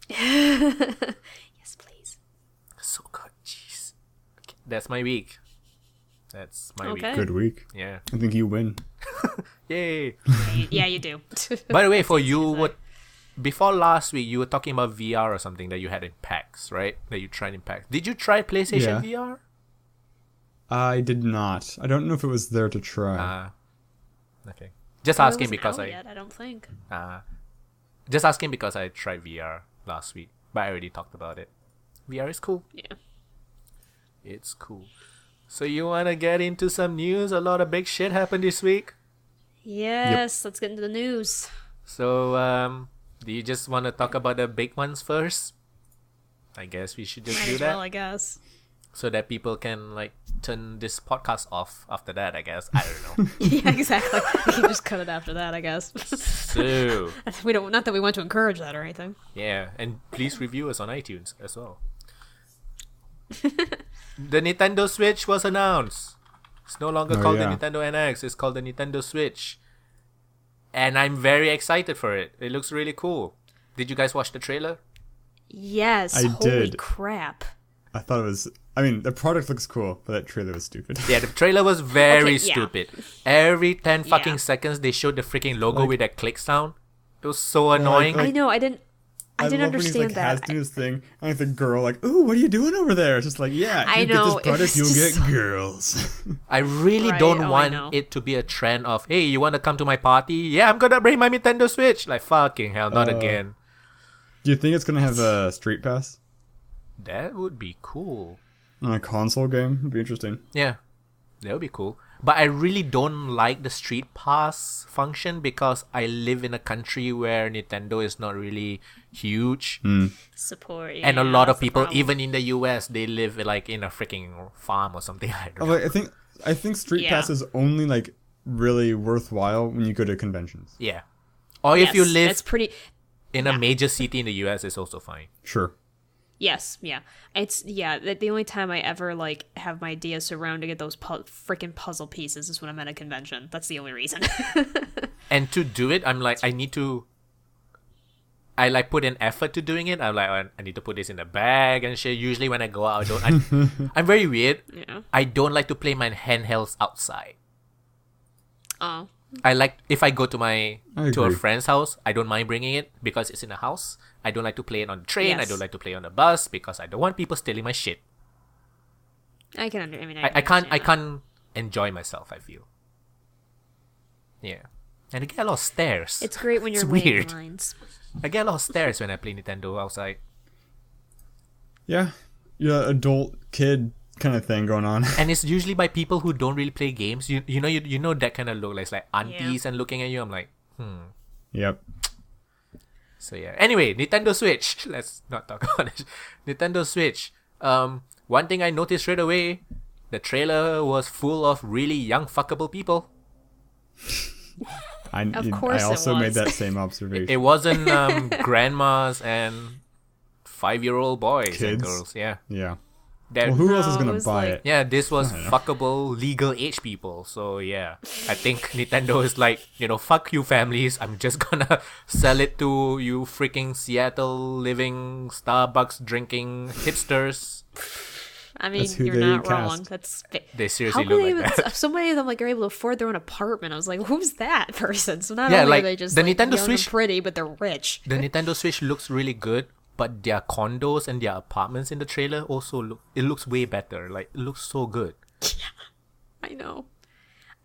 Yes, please. So good. Jeez. Okay, that's my week. That's my week. Good week. Yeah. I think you win. Yay! Yeah, you do. By the way, for you, before last week, you were talking about VR or something that you had in PAX, right? That you tried in PAX. Did you try PlayStation VR? I did not. I don't know if it was there to try. Okay. Just asking because I don't think. Just asking because I tried VR last week, but I already talked about it. VR is cool. Yeah. It's cool. So you wanna get into some news? A lot of big shit happened this week. Yes, let's get into the news. So do you just want to talk about the big ones first? I guess we should just Might do as that. well, I guess. So that people can like turn this podcast off after that, I guess. I don't know. Yeah, exactly. We can just cut it after that, I guess. So We don't. Not that we want to encourage that or anything. yeah, and please review us on iTunes as well. The Nintendo Switch was announced. It's no longer called the Nintendo NX. It's called the Nintendo Switch. And I'm very excited for it. It looks really cool. Did you guys watch the trailer? Yes. I Holy did. crap. I thought it was... I mean, the product looks cool, but that trailer was stupid. Yeah, the trailer was very Okay, yeah. stupid. Every 10 fucking Yeah. seconds, they showed the freaking logo with that click sound. It was so annoying. I know. I didn't love understand when he's, that. has to do his thing, and like the girl, like, "Ooh, what are you doing over there?" It's just like, yeah, I you know, get this product, it's you'll just get girls. I really Right, don't I know. want it to be a trend of, hey, you want to come to my party? Yeah, I'm gonna bring my Nintendo Switch. Like, fucking hell, not again. Do you think it's gonna have a Street Pass That would be cool. on a console game? It'd be interesting. Yeah, that would be cool. But I really don't like the Street Pass function because I live in a country where Nintendo is not really huge. Support. And a yeah, lot that's of the people, problem. even in the US, they live like in a freaking farm or something. I don't Oh, know. like, I think Street Yeah. Pass is only like really worthwhile when you go to conventions. Yeah. Or if you Yes, live that's pretty. in a major city in the US, it's also fine. Sure. Yes, yeah. It's the only time I ever like have my DS around to get those freaking puzzle pieces is when I'm at a convention. That's the only reason. And to do it, I'm like, I like put an effort to doing it. I'm like, oh, I need to put this in a bag and shit. Usually when I go out, I'm very weird. Yeah. I don't like to play my handhelds outside. Oh. I like if I go to a agree. friend's house, I don't mind bringing it because it's in a house. I don't like to play it on the train. I Yes. don't like to play on the bus because I don't want people stealing my shit. I can I mean, I understand that. can't enjoy myself, I feel. Yeah. And I get a lot of stares. It's great when you're It's waiting weird. lines. I get a lot of stares when I play Nintendo outside. Yeah. Yeah, adult kid kind of thing going on. And it's usually by people who don't really play games. You know that kind of look, like, it's like aunties and looking at you. I'm like, Yep. So yeah. Anyway, Nintendo Switch. Let's not talk about it. Nintendo Switch. One thing I noticed right away, the trailer was full of really young fuckable people. Of course I it also made was. that same observation. It wasn't grandmas and 5-year-old boys and Kids. girls. Yeah. Yeah. That- Well, who else is No, it gonna was buy like- it? Yeah, this was fuckable legal age people. So yeah, I think Nintendo is like, fuck you families. I'm just gonna sell it to you freaking Seattle living, Starbucks drinking hipsters. I mean, That's who you're they not cast. wrong. That's They how seriously can look they like even, that. so many of them like are able to afford their own apartment. I was like, who's that person? So not Yeah, only like, are they just the like, Nintendo young Switch- and pretty, but they're rich. The Nintendo Switch looks really good, but their condos and their apartments in the trailer also looks way better. Like, it looks so good. I know.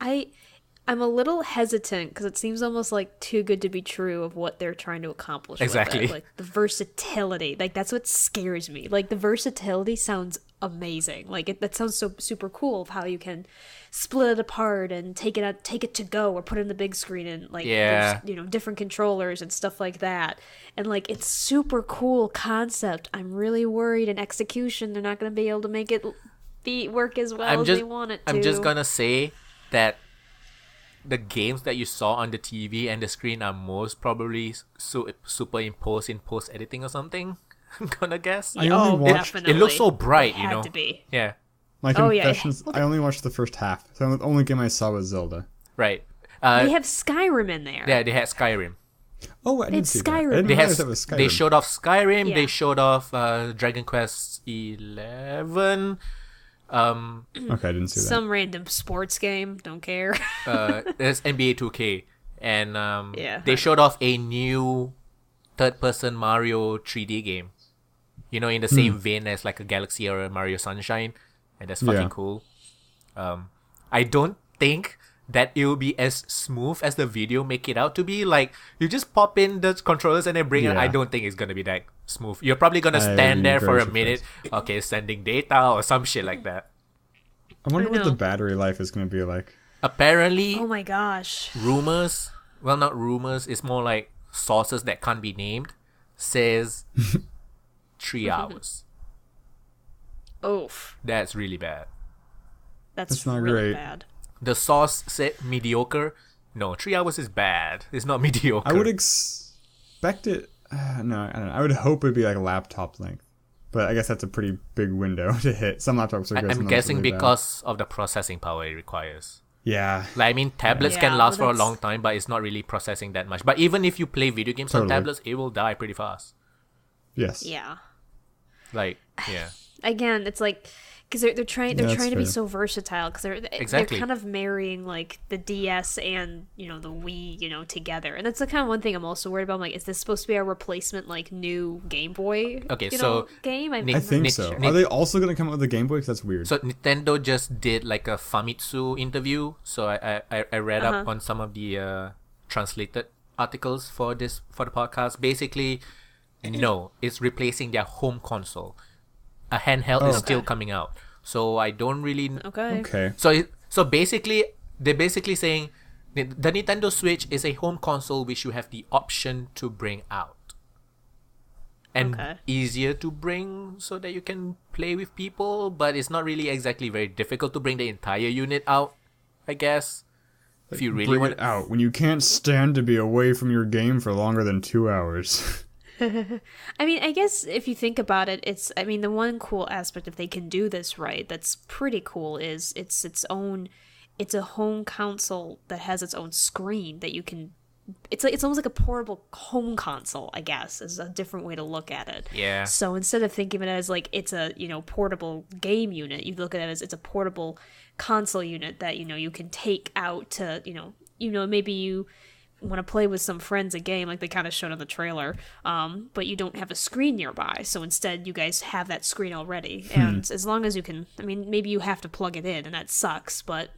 I'm a little hesitant because it seems almost like too good to be true of what they're trying to accomplish. Exactly. With it. Like the versatility, like that's what scares me. Like the versatility sounds amazing. Like that sounds so super cool of how you can split it apart and take it to go or put it in the big screen and like Yeah. there's, different controllers and stuff like that. And like it's super cool concept. I'm really worried in execution they're not going to be able to make it work as well as they want it to. I'm just gonna say that the games that you saw on the TV and the screen are most probably superimposed in post editing or something. I'm gonna guess. I only watched- definitely. It looks so bright, It you had know. to be. Yeah, My Oh, yeah. confessions, I only watched the first half. So the only game I saw was Zelda. right. They have Skyrim in there. Yeah, they had Skyrim. Oh, I didn't It's see that. I Skyrim. didn't They realize that was had Skyrim. they showed off Skyrim. Yeah. They showed off Dragon Quest 11. Okay, I didn't see that. Some random sports game. Don't care. There's NBA 2K, and Yeah. they showed off a new third-person Mario 3D game. You know, in the same vein as like a Galaxy or a Mario Sunshine, and that's fucking Yeah. cool. I don't think that it will be as smooth as the video make it out to be. Like, you just pop in the controllers and then bring it. Yeah. I don't think it's gonna be that smooth. You're probably gonna I stand would be there for very a minute. Okay, sending data or some shit like that. I wonder I what the know. battery life is going to be like. Apparently, Oh my gosh. rumors, well, not rumors, it's more like sources that can't be named, says 3 hours. Oof. That's really bad. That's not really great. bad. The source said mediocre. No, 3 hours is bad. It's not mediocre. I would expect it. No, I don't know. I would hope it'd be like laptop length. But I guess that's a pretty big window to hit. Some laptops are good. I'm some guessing really bad. because of the processing power it requires. Yeah. Like, I mean, tablets Yeah, can last for a that's- long time, but it's not really processing that much. But even if you play video games on Totally. tablets, it will die pretty fast. Yes. Yeah. Like, yeah. Again, it's like because they're trying that's to be fair. so versatile because Exactly. they're kind of marrying like the DS and the Wii together, and that's the kind of one thing I'm also worried about. I'm like, is this supposed to be a replacement like new Game Boy Okay, so game? Ni- I think Nick- so. Nick- Are they also going to come out with a Game Boy? 'Cause that's weird. So Nintendo just did like a Famitsu interview. So I read up on some of the translated articles for the podcast. Basically, no, it's replacing their home console. A handheld is still coming out. So I don't really. Okay. Okay. So basically, they're basically saying the Nintendo Switch is a home console which you have the option to bring out. And Okay. easier to bring so that you can play with people, but it's not really exactly very difficult to bring the entire unit out, I guess. If you really Bring want it out when you can't stand to be away from your game for longer than 2 hours. I mean, I guess if you think about it, the one cool aspect if they can do this right, that's pretty cool is it's a home console that has its own screen that you can. It's almost like a portable home console, I guess, is a different way to look at it. Yeah. So instead of thinking of it as like it's a portable game unit, you look at it as it's a portable console unit that you can take out to maybe you want to play with some friends a game like they kind of showed on the trailer, but you don't have a screen nearby, so instead you guys have that screen already, and as long as you can, maybe you have to plug it in and that sucks, but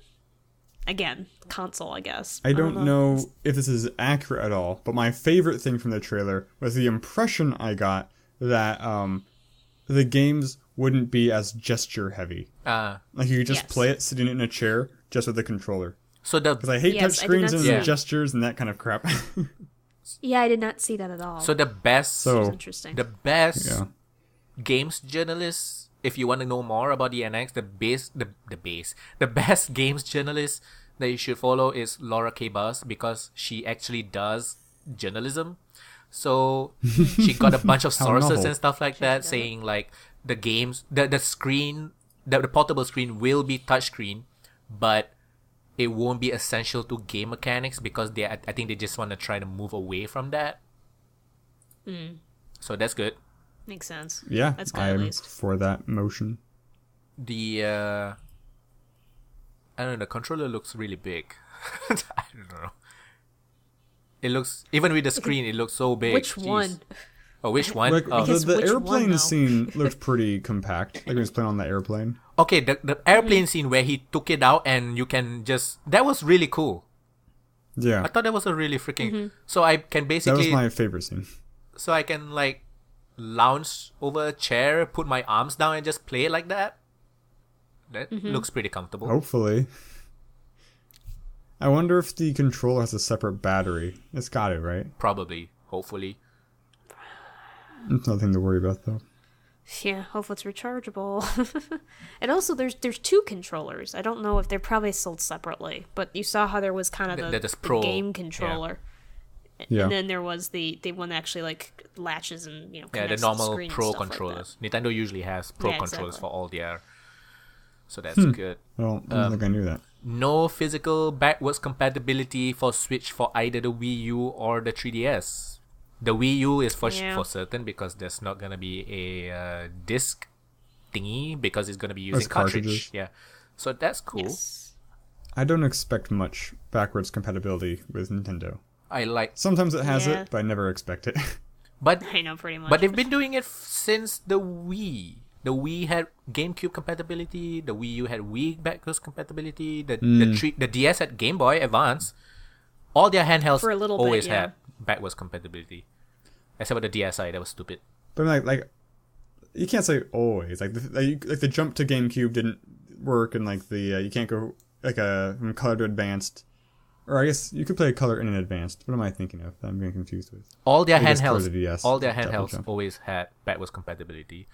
again, console, I guess. I don't know if this is accurate at all, but my favorite thing from the trailer was the impression I got that the games wouldn't be as gesture heavy. Like you could just Yes. play it sitting in a chair just with the controller. So Because I hate Yes, touch I did screens not and see- gestures and that kind of crap. Yeah, I did not see that at all. the best So- It's interesting. the best Yeah. games journalists, if you want to know more about the NX, the best games journalist that you should follow is Laura K. Buzz, because she actually does journalism. So she got a bunch of How sources novel. and stuff like that saying like the games, the screen, the portable screen will be touchscreen, but it won't be essential to game mechanics because I think they just want to try to move away from that. So that's good. Makes sense. Yeah, That's good, at I'm least. for that motion. The I don't know, the controller looks really big. I don't know. It looks, even with the screen, it looks so big. Which Jeez. one? Oh, which one? Like, Oh. guess the which one, airplane though? scene looked pretty compact. Like when he was playing on the airplane. Okay, the airplane scene where he took it out and you can just, that was really cool. Yeah, I thought that was a really freaking, so I can that basically, was my favorite scene. so I can like lounge over a chair, put my arms down and just play it like that. That looks pretty comfortable. Hopefully. I wonder if the controller has a separate battery. It's got it, right? Probably, hopefully. It's nothing to worry about, though. Yeah, hopefully it's rechargeable. And also, there's two controllers. I don't know if they're probably sold separately, but you saw how there was kind of This the Pro, game controller, Yeah. and then there was the one that actually like latches and Yeah, the connects to normal screen and Pro stuff like that. controllers. Nintendo usually has Pro Yeah, controllers exactly. for all their, so that's good. Well, I don't think I knew that. No physical backwards compatibility for Switch for either the Wii U or the 3DS. The Wii U is for Yeah. for certain because there's not gonna be a disc thingy because it's gonna be using As cartridges. cartridge. Yeah, so that's cool. Yes. I don't expect much backwards compatibility with Nintendo. I like, Sometimes it has Yeah. it, but I never expect it. but I know pretty much. but they've been doing it since the Wii. The Wii had GameCube compatibility. The Wii U had Wii backwards compatibility. The DS had Game Boy Advance. All their handhelds For a little bit, always yeah. had backwards compatibility, except for the DSi. That was stupid. But like you can't say always. Like the jump to GameCube didn't work, and like the you can't go like from color to advanced. Or I guess you could play color in an advanced. What am I thinking of? I'm getting confused with. All their I guess for handhelds, the DS, all their double handhelds jump. always had backwards compatibility.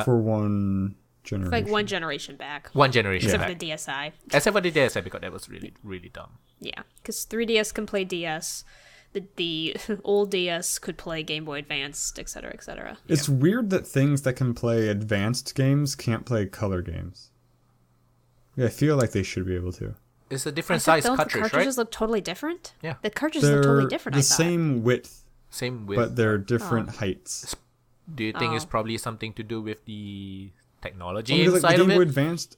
For one generation. like one generation back. One generation Except back. for the DSi. Except for the DSi, because that was really, really dumb. Yeah, because 3DS can play DS. The old DS could play Game Boy Advanced, etc., etc. It's weird that things that can play advanced games can't play color games. Yeah, I feel like they should be able to. It's a different size Don't the cartridge, right? cartridges look totally different? Yeah. The cartridges They're look totally different, the I thought. same width, Same with. but they're different heights. Do you think it's Oh. probably something to do with the technology Well, because, inside like, the of Game Boy it? Advanced,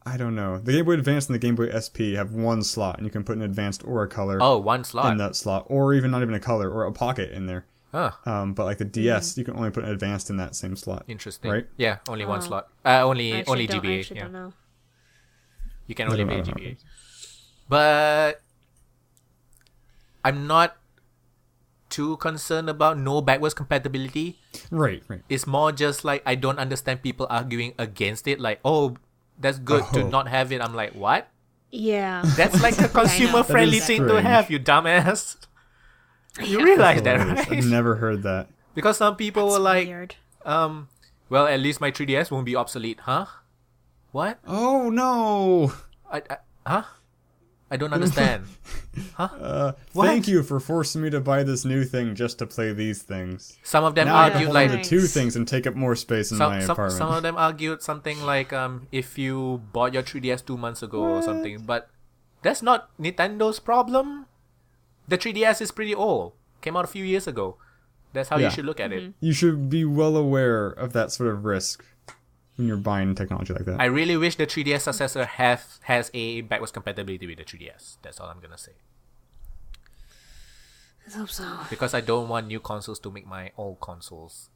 I don't know. The Game Boy Advanced and the Game Boy SP have one slot, and you can put an advanced or a color Oh, one slot. in that slot, or even not even a color or a pocket in there. Huh. But like the DS, you can only put an advanced in that same slot. Interesting. Right? Yeah, only one Oh. slot. I Only actually don't- I GBA. actually Yeah. don't know. You can I only don't play know how it GBA. is. But I'm not too concerned about no backwards compatibility. Right. It's more just like I don't understand people arguing against it. Like, oh, that's good to Oh. not have it. I'm like, what? Yeah. That's like a consumer-friendly That is thing to strange. have, you dumbass. You realize that, Hilarious. right? I've never heard that. Because some people That's were like, weird. well, at least my 3DS won't be obsolete, huh? What? Oh no! Huh? I don't understand. What? Thank you for forcing me to buy this new thing just to play these things. Some of them Now I can argued hold like on to two things and take up more space in my apartment. some of them argued something like if you bought your 3DS 2 months ago or something, but that's not Nintendo's problem. The 3DS is pretty old. Came out a few years ago. That's how you Yeah. should look at it. You should be well aware of that sort of risk when you're buying technology like that. I really wish the 3DS successor has a backwards compatibility with the 3DS. That's all I'm gonna say. Let's hope so. Because I don't want new consoles to make my old consoles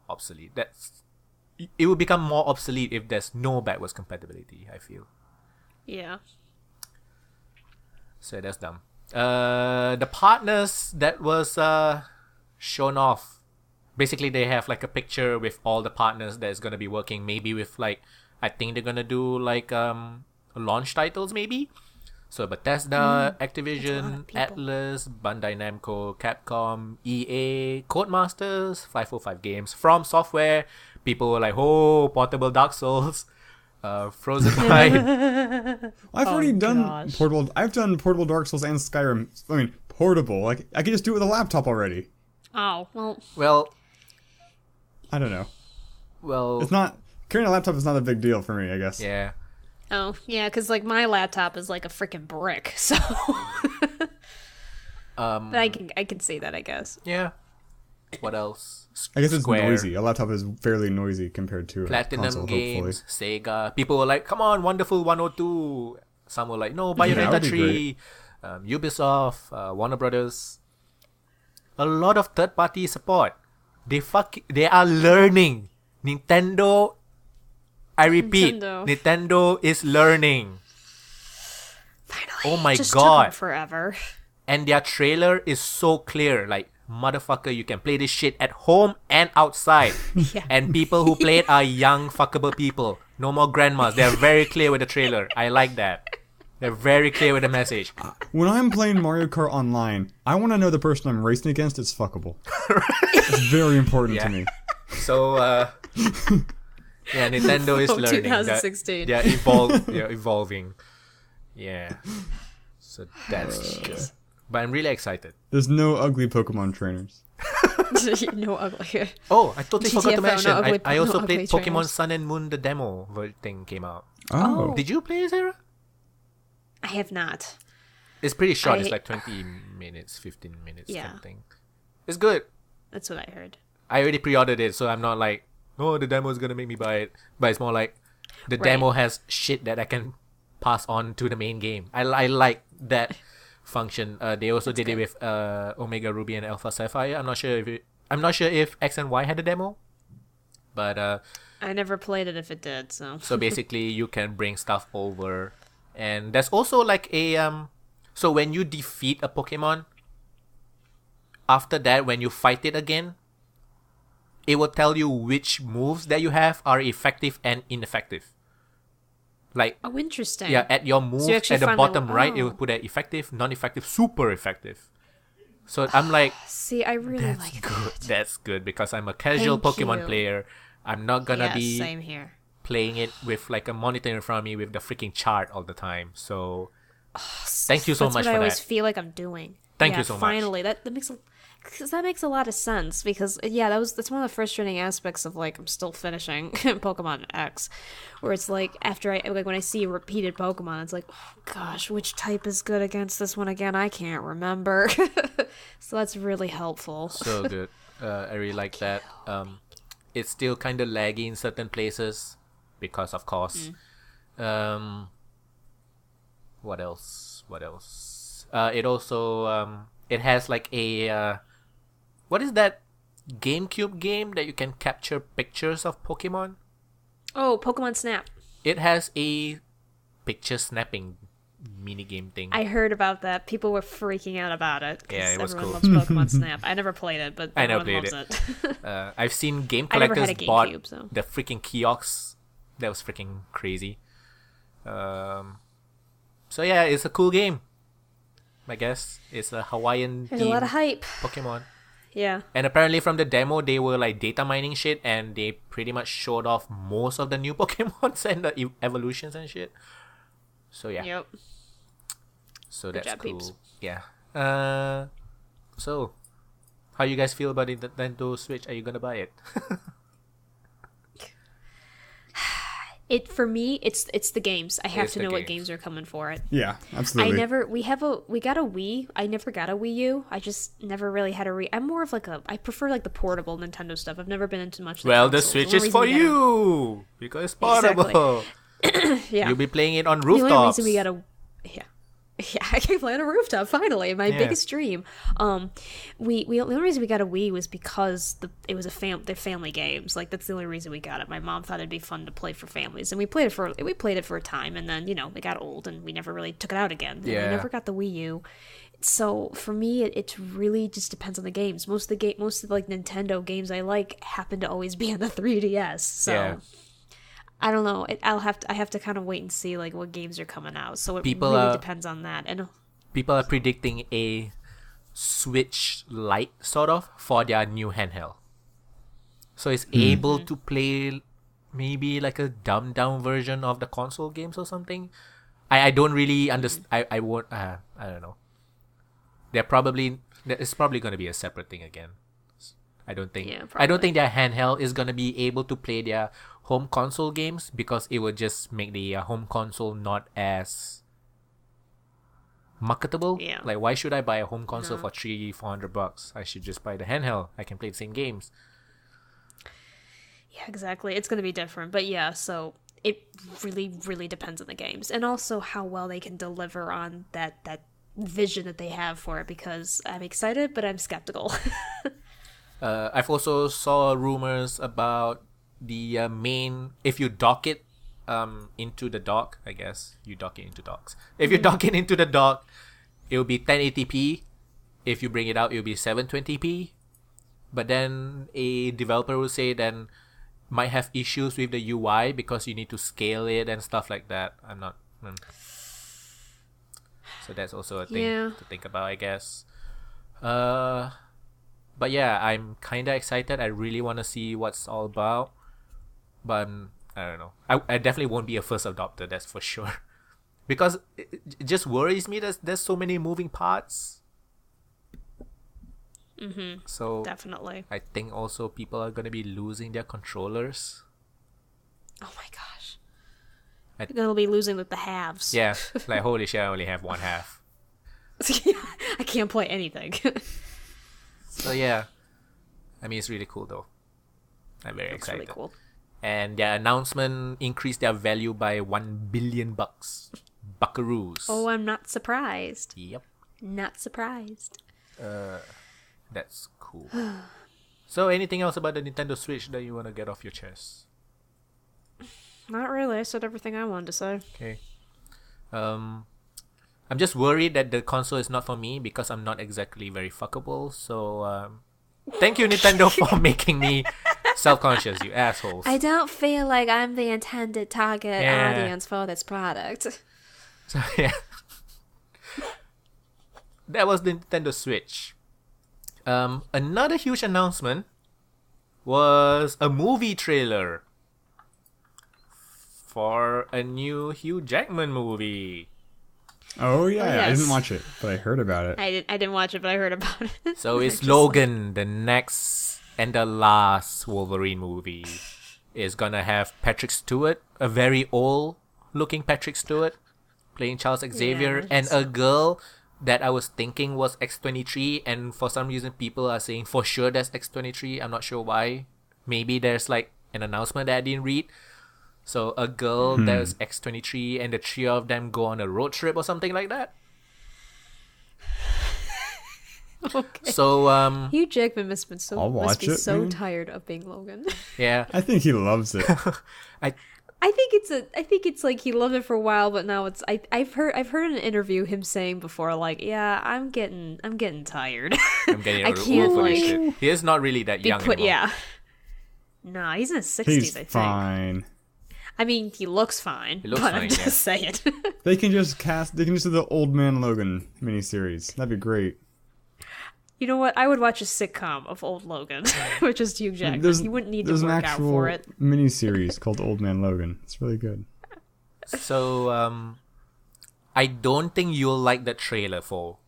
obsolete. It will become more obsolete if there's no backwards compatibility, I feel. Yeah. So that's dumb. The partners that was shown off, basically they have like a picture with all the partners that's gonna be working. Maybe with like, I think they're gonna do like launch titles maybe. So Bethesda, Activision, people. Atlas, Bandai Namco, Capcom, EA, Codemasters, 505 Games, From Software. People were like, oh, portable Dark Souls, Frozen Byte. I've already done gosh. portable. I've done portable Dark Souls and Skyrim. I mean, portable. Like I could just do it with a laptop already. Oh, well, Well, I don't know. well, It's not carrying a laptop is not a big deal for me. I guess. yeah. oh, yeah, because, like, my laptop is like a freaking brick, so... But I can see that, I guess. Yeah. What else? I guess it's Square, noisy. A laptop is fairly noisy compared to a Platinum console. Games, Hopefully. Sega. People were like, come on, Wonderful 102. Some were like, no, Bayonetta that would be 3. Ubisoft, Warner Brothers. A lot of third-party support. They are learning. Nintendo, I repeat, Nintendo is learning. Finally. Oh my Just God. Took 'em forever. And their trailer is so clear. Like, motherfucker, you can play this shit at home and outside. Yeah. And people who play it are young, fuckable people. No more grandmas. They're very clear with the trailer. I like that. They're very clear with the message. When I'm playing Mario Kart online, I want to know the person I'm racing against is fuckable. It's very important to Yeah. me. So, yeah, Nintendo is Oh, learning. 2016. They're evolving. Yeah. So that's good. But I'm really excited. There's no ugly Pokemon trainers. No ugly. Oh, I totally forgot to GTFO, mention. no ugly- I also no played ugly Pokemon trainers. Sun and Moon, the demo thing came out. Oh. Did you play it, Sarah? I have not. It's pretty short. It's I- like 20 minutes, 15 minutes Yeah. kind of thing. It's good. That's what I heard. I already pre-ordered it, so I'm not like oh, the demo is gonna make me buy it. But it's more like the Right. demo has shit that I can pass on to the main game. I like that function. They also did it with Omega Ruby and Alpha Sapphire. I'm not sure if X and Y had a demo, but I never played it if it did. so basically you can bring stuff over, and there's also like a so when you defeat a Pokemon, after that when you fight it again, it will tell you which moves that you have are effective and ineffective. Like, oh, interesting. yeah, at your move, you actually at the find bottom that- right, it oh. will put that effective, non-effective, super effective. So I'm like, See, I really that's like good. that. That's good because I'm a casual Thank Pokemon you. player. I'm not gonna Yeah, be same here. playing it with like a monitor in front of me with the freaking chart all the time. So thank you so That's much what I for always that. feel like I'm doing. Thank Yeah, you so much. finally, that makes a lot of sense because yeah, that's one of the frustrating aspects of like I'm still finishing Pokemon X, where it's like after when I see a repeated Pokemon, it's like, oh gosh, which type is good against this one again? I can't remember. So that's really helpful. So good. I really like that. It's still kind of laggy in certain places because, of course. What else? It also it has like a what is that GameCube game that you can capture pictures of Pokemon? Oh, Pokemon Snap. It has a picture snapping mini game thing. I heard about that. People were freaking out about it. 'Cause Yeah, it was everyone cool. loves Pokemon Snap. I never played it, but I never everyone played loves it. I've seen game I never had collectors a bought GameCube, so. the freaking kiosks. That was freaking crazy. So yeah, it's a cool game. I guess it's a Hawaiian There's a lot of hype. Pokemon. Yeah. And apparently from the demo, they were like data mining shit, and they pretty much showed off most of the new Pokemons and the evolutions and shit. So yeah, Yep. so Good that's job, cool. peeps. Yeah. So how you guys feel about the Nintendo Switch? Are you gonna buy it? It for me, it's the games. I have It's to the know what games. games are coming for it. Yeah, I absolutely. never we got a Wii. I never got a Wii U. I just never really had I'm more of like I prefer like the portable Nintendo stuff. I've never been into much. Well, the consoles. Switch only is reason for we got you because it's portable. Yeah. You'll be playing it on The only rooftops. reason we got a yeah, I can play on a rooftop finally. My Yeah. biggest dream. The only reason we got a Wii was because it was they're family games. Like that's the only reason we got it. My mom thought it'd be fun to play for families, and we played it for a time, and then it got old, and we never really took it out again. And Yeah. I never got the Wii U. So for me, it really just depends on the games. Most of the like Nintendo games I like happen to always be on the 3DS. So. Yeah. I don't know. I have to kind of wait and see like what games are coming out. So it People, really depends on that. And People are predicting a Switch Lite sort of for their new handheld. So it's able to play maybe like a dumbed down version of the console games or something. I don't really understand. I won't. I don't know. It's probably going to be a separate thing again. I don't think. Yeah, I don't probably. think their handheld is going to be able to play their home console games because it would just make the home console not as marketable. Yeah. Like, why should I buy a home console for $300-400? I should just buy the handheld. I can play the same games. yeah, exactly. It's going to be different. But yeah, so it really, really depends on the games and also how well they can deliver on that vision that they have for it. Because I'm excited, but I'm skeptical. I've also saw rumors about the main. If you dock it into the dock, I guess you dock it into docks. If you dock it into the dock, it will be 1080p. If you bring it out, it will be 720p. But then a developer will say then might have issues with the UI because you need to scale it and stuff like that. I'm not. So that's also a thing to think about, I guess. But yeah, I'm kind of excited. I really want to see what's all about. But I don't know. I definitely won't be a first adopter, that's for sure. Because it just worries me that there's so many moving parts. Mm-hmm. So Definitely. I think also people are going to be losing their controllers. Oh my gosh. They'll be losing like the halves. Yeah, like holy shit, I only have one half. I can't play anything. So yeah, I mean it's really cool though. I'm very That's excited. really cool. And their announcement increased their value by $1 billion. Buckaroos. Oh, I'm not surprised. Yep. Not surprised. That's cool. So, anything else about the Nintendo Switch that you want to get off your chest? Not really. I said everything I wanted to say. Okay. I'm just worried that the console is not for me because I'm not exactly very fuckable. So, thank you, Nintendo, for making me self-conscious, you assholes. I don't feel like I'm the intended target audience for this product. So, yeah. That was the Nintendo Switch. Another huge announcement was a movie trailer for a new Hugh Jackman movie. Oh yeah, yes. I didn't watch it, but I heard about it. I didn't watch it, but I heard about it. So it's Logan, the next and the last Wolverine movie. Is gonna have Patrick Stewart, a very old looking Patrick Stewart, playing Charles Xavier, Yeah, and a girl that I was thinking was X-23, and for some reason people are saying for sure that's X-23. I'm not sure why. Maybe there's like an announcement that I didn't read. So a girl that's X-23 and the three of them go on a road trip or something like that. Okay. So Hugh Jackman must be I'll watch it, so man. tired of being Logan. yeah, I think he loves it. I think it's like he loved it for a while, but now it's I've heard an interview him saying before, like, yeah, I'm getting tired. I'm getting I a can't, for this like, shit. He is not really that young anymore. yeah. Nah, he's in his 60s, He's I think. fine. I mean, he looks fine. He looks but fine, I'm just saying. They can just do the Old Man Logan miniseries. That'd be great. You know what? I would watch a sitcom of old Logan, which is Hugh Jackman. He wouldn't need to There's work an out actual for it. miniseries called Old Man Logan. It's really good. So I don't think you'll like the trailer for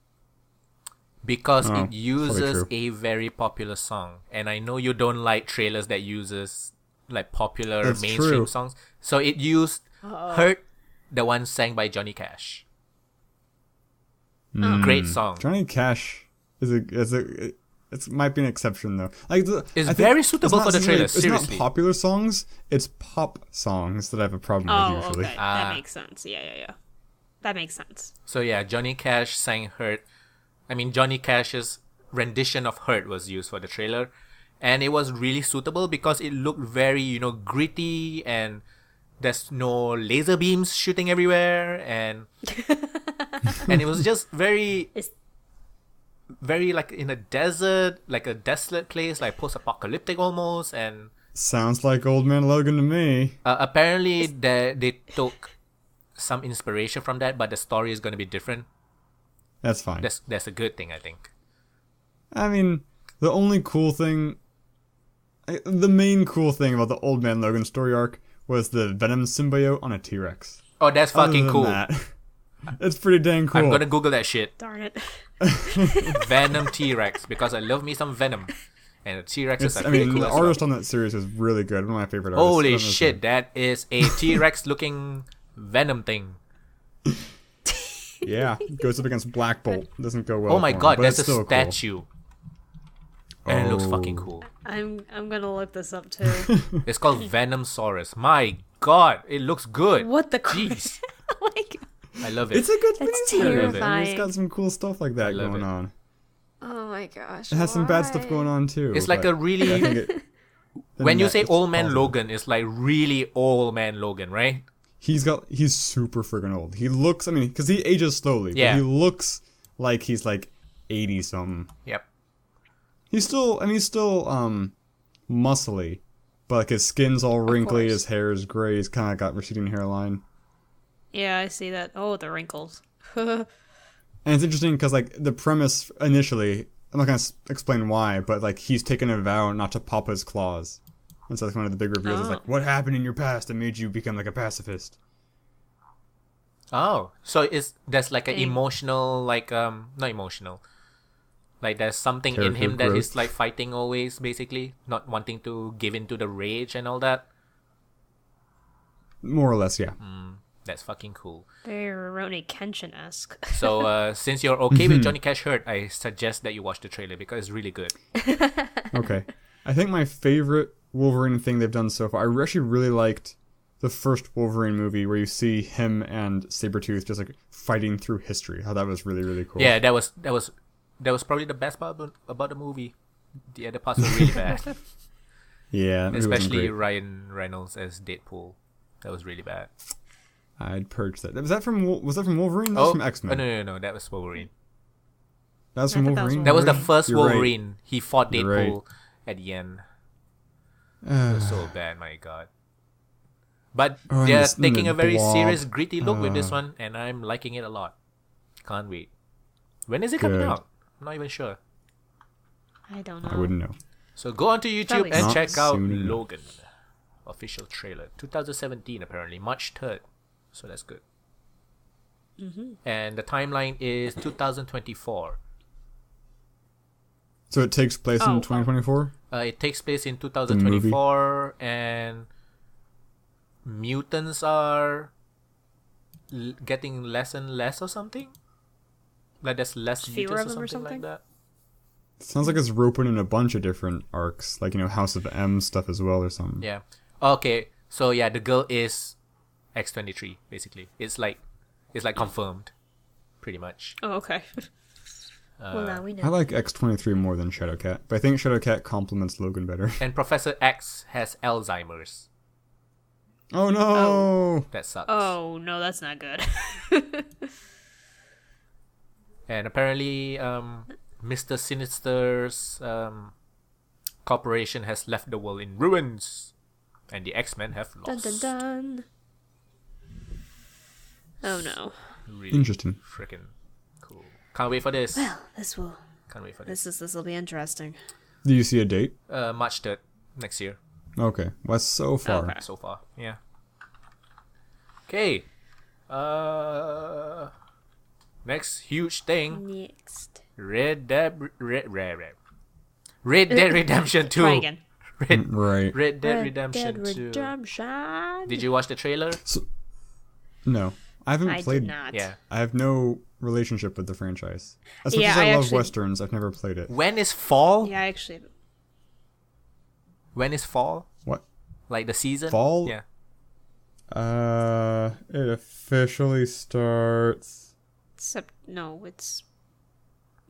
because it uses a very popular song, and I know you don't like trailers that uses like popular That's mainstream true. songs. So it used "Hurt," the one sang by Johnny Cash. Great song. Johnny Cash it might be an exception though. Like It's I think very suitable it's for the not trailer, It's seriously. not popular songs. It's pop songs that I have a problem with Oh, usually. okay. That makes sense. Yeah. That makes sense. So yeah, Johnny Cash sang "Hurt." I mean, Johnny Cash's rendition of "Hurt" was used for the trailer, and it was really suitable because it looked very, gritty, and there's no laser beams shooting everywhere, and and it was just very like in a desert, like a desolate place, like post-apocalyptic almost, and Sounds like Old Man Logan to me. apparently they took some inspiration from that, but the story is going to be different. That's fine. That's a good thing, I think. I mean, the only cool thing, the main cool thing about the Old Man Logan story arc was the Venom symbiote on a T-Rex. Oh, that's fucking Other than cool. that, it's pretty dang cool. I'm gonna Google that shit. Darn it. Venom T-Rex, because I love me some Venom. And the T-Rex is I pretty mean, cool the as well. artist on that series is really good. One of my favorite artists. Holy I don't know his shit, name. that is a T-Rex looking Venom thing. Yeah, goes up against Black Bolt. Doesn't go well. Oh my for him, god, but that's it's a still statue. And it looks Oh. fucking cool. I'm gonna look this up too. It's called Venomsaurus. My god, it looks good. What the crap? Jeez, Oh my god. I love It's it. a good That's miniseries. I mean, terrifying. It's got some cool stuff like that love going it. on. Oh my gosh. It has some bad stuff going on too. It's like but a I really... think it- the When you net say is Old Man positive. Logan, it's like really Old Man Logan, right? He's super friggin' old. He looks, because he ages slowly. Yeah. But he looks like he's like 80 something. Yep. He's still muscly, but like his skin's all wrinkly, course. his hair is gray, he's kind of got receding hairline. Yeah, I see that. Oh, the wrinkles. And it's interesting because like the premise initially, I'm not gonna explain why, but like he's taken a vow not to pop his claws. And so that's one of the big reveals. Is Oh. like, what happened in your past that made you become like a pacifist? Oh, so there's like an Dang. emotional, like not emotional, like there's something in Character him that growth. he's like fighting always, basically not wanting to give in to the rage and all that. More or less, yeah. That's fucking cool. Very Rurouni Kenshin-esque. So since you're okay with Johnny Cash Hurt, I suggest that you watch the trailer because it's really good. Okay. I think my favorite Wolverine thing they've done so far. I actually really liked the first Wolverine movie where you see him and Sabretooth just like fighting through history. How that was really, really cool. Yeah, that was probably the best part about the movie. The other parts were really bad. Yeah, especially Ryan Reynolds as Deadpool. That was really bad. I'd purge that. Was that from Wolverine? That was from X-Men. No, that was Wolverine. That was from Wolverine? That was the first You're Wolverine. Right. He fought Deadpool Right. at the end. It was so bad, my god. But Oh, and they're this- and taking the a very blob. serious, gritty look with this one, and I'm liking it a lot. Can't wait. When is it coming Good. out? I'm not even sure. I don't know. I wouldn't know. So go onto YouTube Probably and not check out soon enough. Logan. Official trailer. 2017 apparently. March 3rd. So that's good. And the timeline is 2024. So it takes place Oh, in 2024? It takes place in 2024, and mutants are getting less and less or something. Like there's less Fewer mutants of them or or something like something? that. Sounds like it's roping in a bunch of different arcs, like, House of M stuff as well or something. Yeah. Okay. So yeah, the girl is X-23 basically. It's like confirmed, pretty much. Oh, okay. Well, now we know. I like X-23 more than Shadowcat, but I think Shadowcat complements Logan better. And Professor X has Alzheimer's. Oh no! That sucks. Oh, no, that's not good. And apparently, Mr. Sinister's corporation has left the world in ruins, and the X-Men have Dun lost. dun dun. Oh no. Really Interesting. freaking cool. Can't wait for this. Well, Can't wait for this. this will be interesting. Do you see a date? March 3rd next year. Okay. Well, that's so far. Okay. So far, yeah. Okay. Next huge thing. Next. Red Dead Redemption 2. Try again. Right. Red Dead Redemption Dead 2. Redemption. Did you watch the trailer? No. I haven't I played. did not. Yeah. I have no relationship with the franchise. As much Yeah, as I love actually- westerns, I've never played it. When is fall? Yeah, actually. When is fall? What? Like the season? Fall? Yeah. It officially starts. No, it's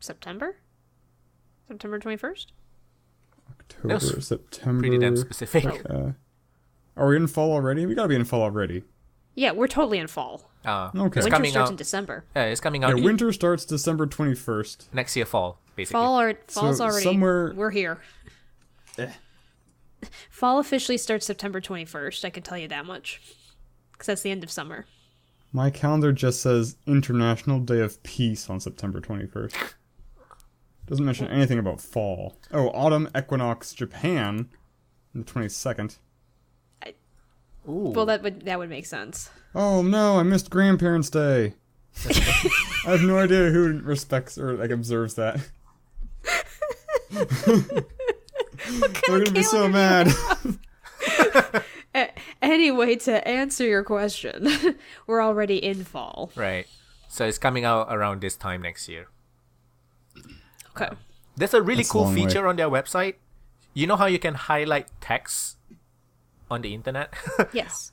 September? September 21st? October, That was September. Pretty damn specific. Are we in fall already? We gotta be in fall already. Yeah, we're totally in fall. Okay. It's Winter coming starts out. in December. Yeah, it's coming Yeah, out winter starts December 21st. next year fall, basically. Fall's So already. somewhere- We're here. Fall officially starts September 21st. I can tell you that much. Because that's the end of summer. My calendar just says International Day of Peace on September 21st. Doesn't mention anything about fall. Oh, Autumn Equinox Japan on the 22nd. Ooh. Well, that would make sense. Oh no, I missed Grandparents' Day. I have no idea who respects or observes that. They're gonna be so mad. Anyway, to answer your question, we're already in fall. Right. So it's coming out around this time next year. Okay. There's a really That's a cool long way. feature on their website. You know how you can highlight text on the internet? Yes.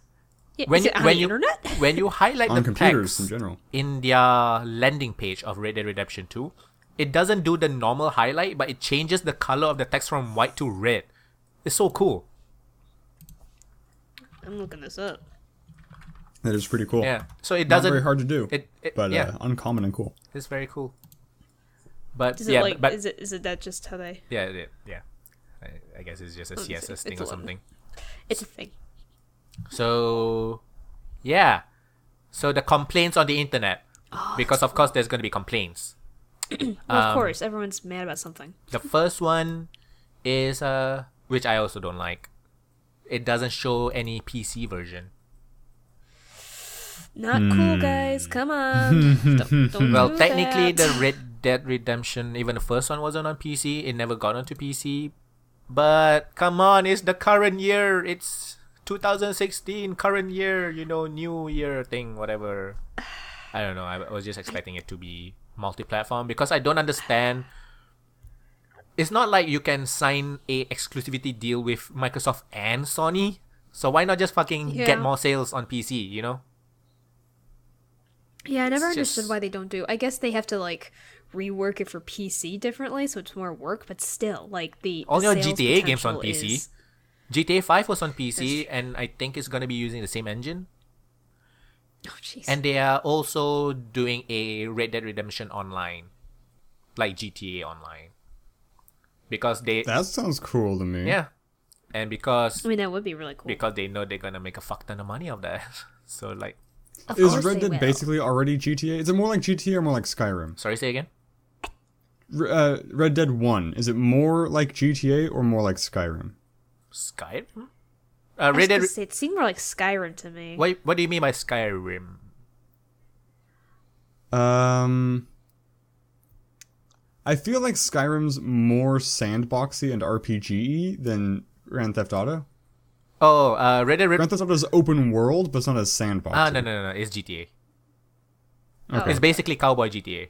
Yeah, When is you- it on when the you- internet? When you highlight On the computers text in general. in their landing page of Red Dead Redemption 2, it doesn't do the normal highlight, but it changes the color of the text from white to red. It's so cool. I'm looking this up. That is pretty cool. Yeah. So it Not doesn't. very hard to do, but yeah, uncommon and cool. it's very cool. But Is it yeah, like? but Is it that just how they? yeah. I guess it's just a Let me see. CSS thing It's or 11. something. It's a thing. So, yeah. So the complaints on the internet, because of course there's going to be complaints. Well, of course, everyone's mad about something. The first one is which I also don't like. It doesn't show any PC version. Not cool, guys. Come on. don't Well, do technically that. the Red Dead Redemption, even the first one wasn't on PC. It never got onto PC. But come on, it's the current year. It's 2016, current year, new year thing, whatever. I don't know. I was just expecting it to be multi-platform because I don't understand it's not like you can sign a exclusivity deal with Microsoft and Sony. So why not just fucking get more sales on PC, you know? Yeah, I never understood why they don't do. I guess they have to like rework it for PC differently, so it's more work. But still, like all your sales GTA games on potential PC. is- GTA 5 was on PC, and I think it's gonna be using the same engine. Oh jeez. And they are also doing a Red Dead Redemption Online, like GTA Online, because That sounds cool to me. yeah, and because I mean, that would be really cool. because they know they're gonna make a fuck ton of money of that. So like, Of Is course Red they Dead will. basically already GTA? Is it more like GTA or more like Skyrim? sorry, say again. Red Dead 1, is it more like GTA or more like Skyrim? Skyrim? I was Red Dead. gonna say, it seemed more like Skyrim to me. What do you mean by Skyrim? I feel like Skyrim's more sandboxy and RPG than Grand Theft Auto. Oh, Red Dead. Grand Theft Auto is open world, but it's not as sandboxy. No. It's GTA. Okay. It's basically Cowboy GTA.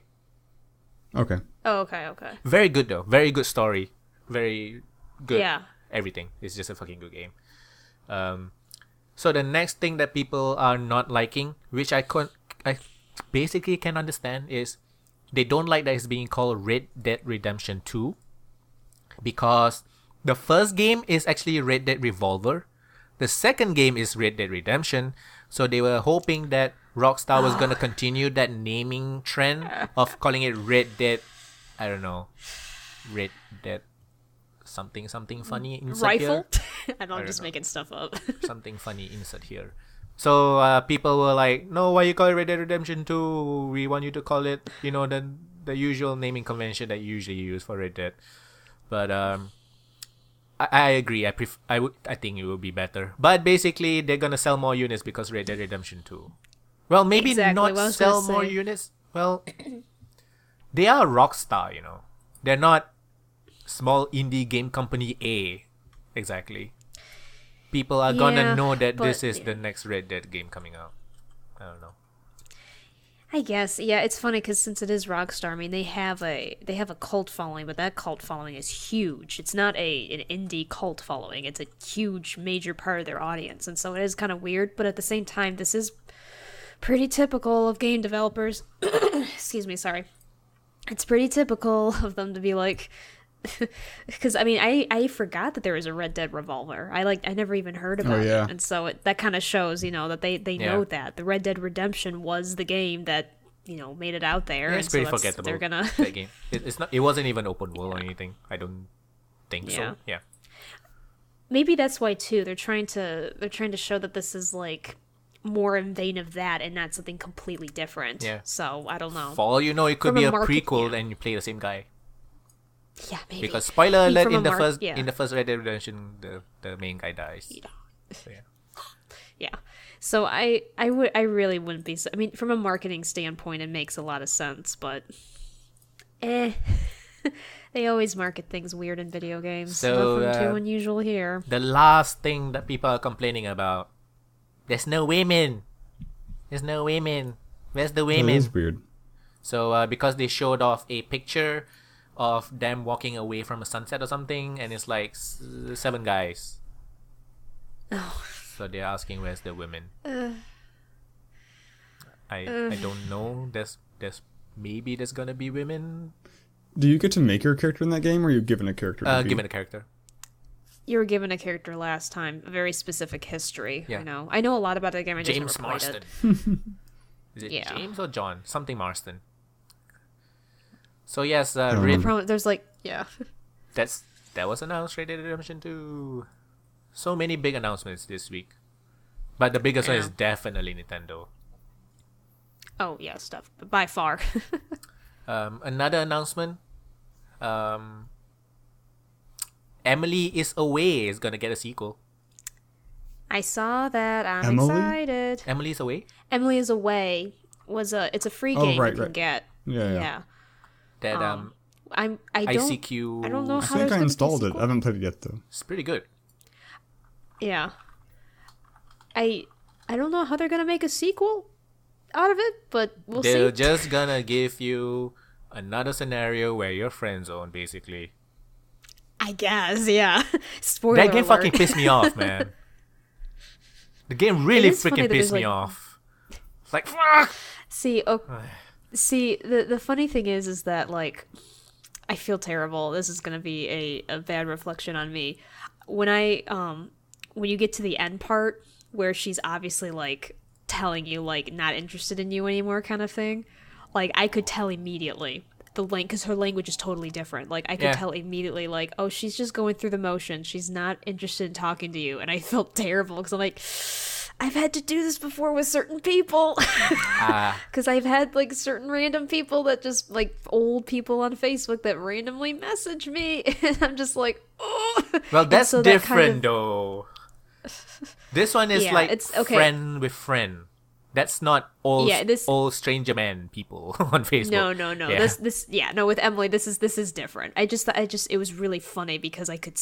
Okay. Oh, okay. Very good though. Very good story. Very good. Yeah. Everything. It's just a fucking good game. So the next thing that people are not liking, which I basically can understand, is they don't like that it's being called Red Dead Redemption 2, because the first game is actually Red Dead Revolver. The second game is Red Dead Redemption. So they were hoping that Rockstar was gonna continue that naming trend of calling it Red Dead. I don't know, Red Dead something funny insert Rifle? here. I'm just making stuff up. Something funny insert here. So people were like, no, why you call it Red Dead Redemption 2? We want you to call it, the usual naming convention that you usually use for Red Dead. But I agree. I think it would be better. But basically, they're gonna sell more units because Red Dead Redemption 2. Well, maybe Exactly what I not was sell gonna more say. units. Well, they are Rockstar, They're not small indie game company A. Exactly. People are gonna know that this but- is the next Red Dead game coming out. I don't know. I guess, yeah, it's funny because since it is Rockstar, I mean, they have a cult following, but that cult following is huge. It's not an indie cult following; it's a huge, major part of their audience, and so it is kind of weird. But at the same time, this is pretty typical of game developers. Excuse me, sorry. It's pretty typical of them to be like, because I mean, I forgot that there was a Red Dead Revolver. I never even heard about yeah. it, and so that kind of shows, that they Yeah. know that the Red Dead Redemption was the game that made it out there. Yeah, and it's pretty so forgettable. They're gonna that game. It's not. It wasn't even open world or anything. I don't think Yeah. so. Yeah. maybe that's why too. They're trying to show that this is like more in vein of that and not something completely different. Yeah. So I don't know. For all you know, it could From be a a market- prequel yeah. and you play the same guy. Yeah, maybe. Because spoiler alert, From a in the mar- first yeah. in the first Red Dead Redemption, the main guy dies. Yeah. So, yeah. Yeah. So I really wouldn't be. I mean, from a marketing standpoint, it makes a lot of sense, but they always market things weird in video games. So, Nothing too unusual here. The last thing that people are complaining about, there's no women. There's no women. Where's the That women? is weird. So because they showed off a picture of them walking away from a sunset or something, and it's like 7 guys. Oh. So they're asking where's the women. I don't know. There's maybe there's gonna be women. Do you get to make your character in that game, or are you given a character? to be? Given a character. You were given a character last time, a very specific history. Yeah. I know a lot about that game. I just James never played Marston. it. Is it Yeah. James or John? Something Marston. So yes, There's like that was announced. Red Dead Redemption 2. So many big announcements this week, but the biggest one is definitely Nintendo. oh yeah, stuff by far. Another announcement. Emily is Away is gonna get a sequel. I saw that. I'm Emily? excited. Emily is Away. Emily is Away it's a free Oh, game right, you can right. get. Yeah. That I don't ICQ. I don't know I how think there's I gonna be a installed it. sequel. I haven't played it yet, though. It's pretty good. Yeah. I don't know how they're gonna make a sequel out of it, but we'll They're see. just gonna give you another scenario where you're friend zone, basically. I guess, yeah. Spoiler That game alert. fucking pissed me off, man. The game really is funny freaking that there's, pissed me like- off. It's like, fuck! See, the funny thing is that, like, I feel terrible. This is gonna be a bad reflection on me. When when you get to the end part where she's obviously, like, telling you, like, not interested in you anymore kind of thing, like, I could tell immediately. Because her language is totally different. Like, I could tell immediately, like, oh, she's just going through the motions. She's not interested in talking to you. And I felt terrible because I'm like, I've had to do this before with certain people. Because I've had, like, certain random people that just, like, old people on Facebook that randomly message me. And I'm just like, oh. Well, that's so different, though. This one is like it's okay. friend with friend. That's not all this- all stranger man people on Facebook. No. Yeah. No, with Emily, this is different. I just it was really funny because I could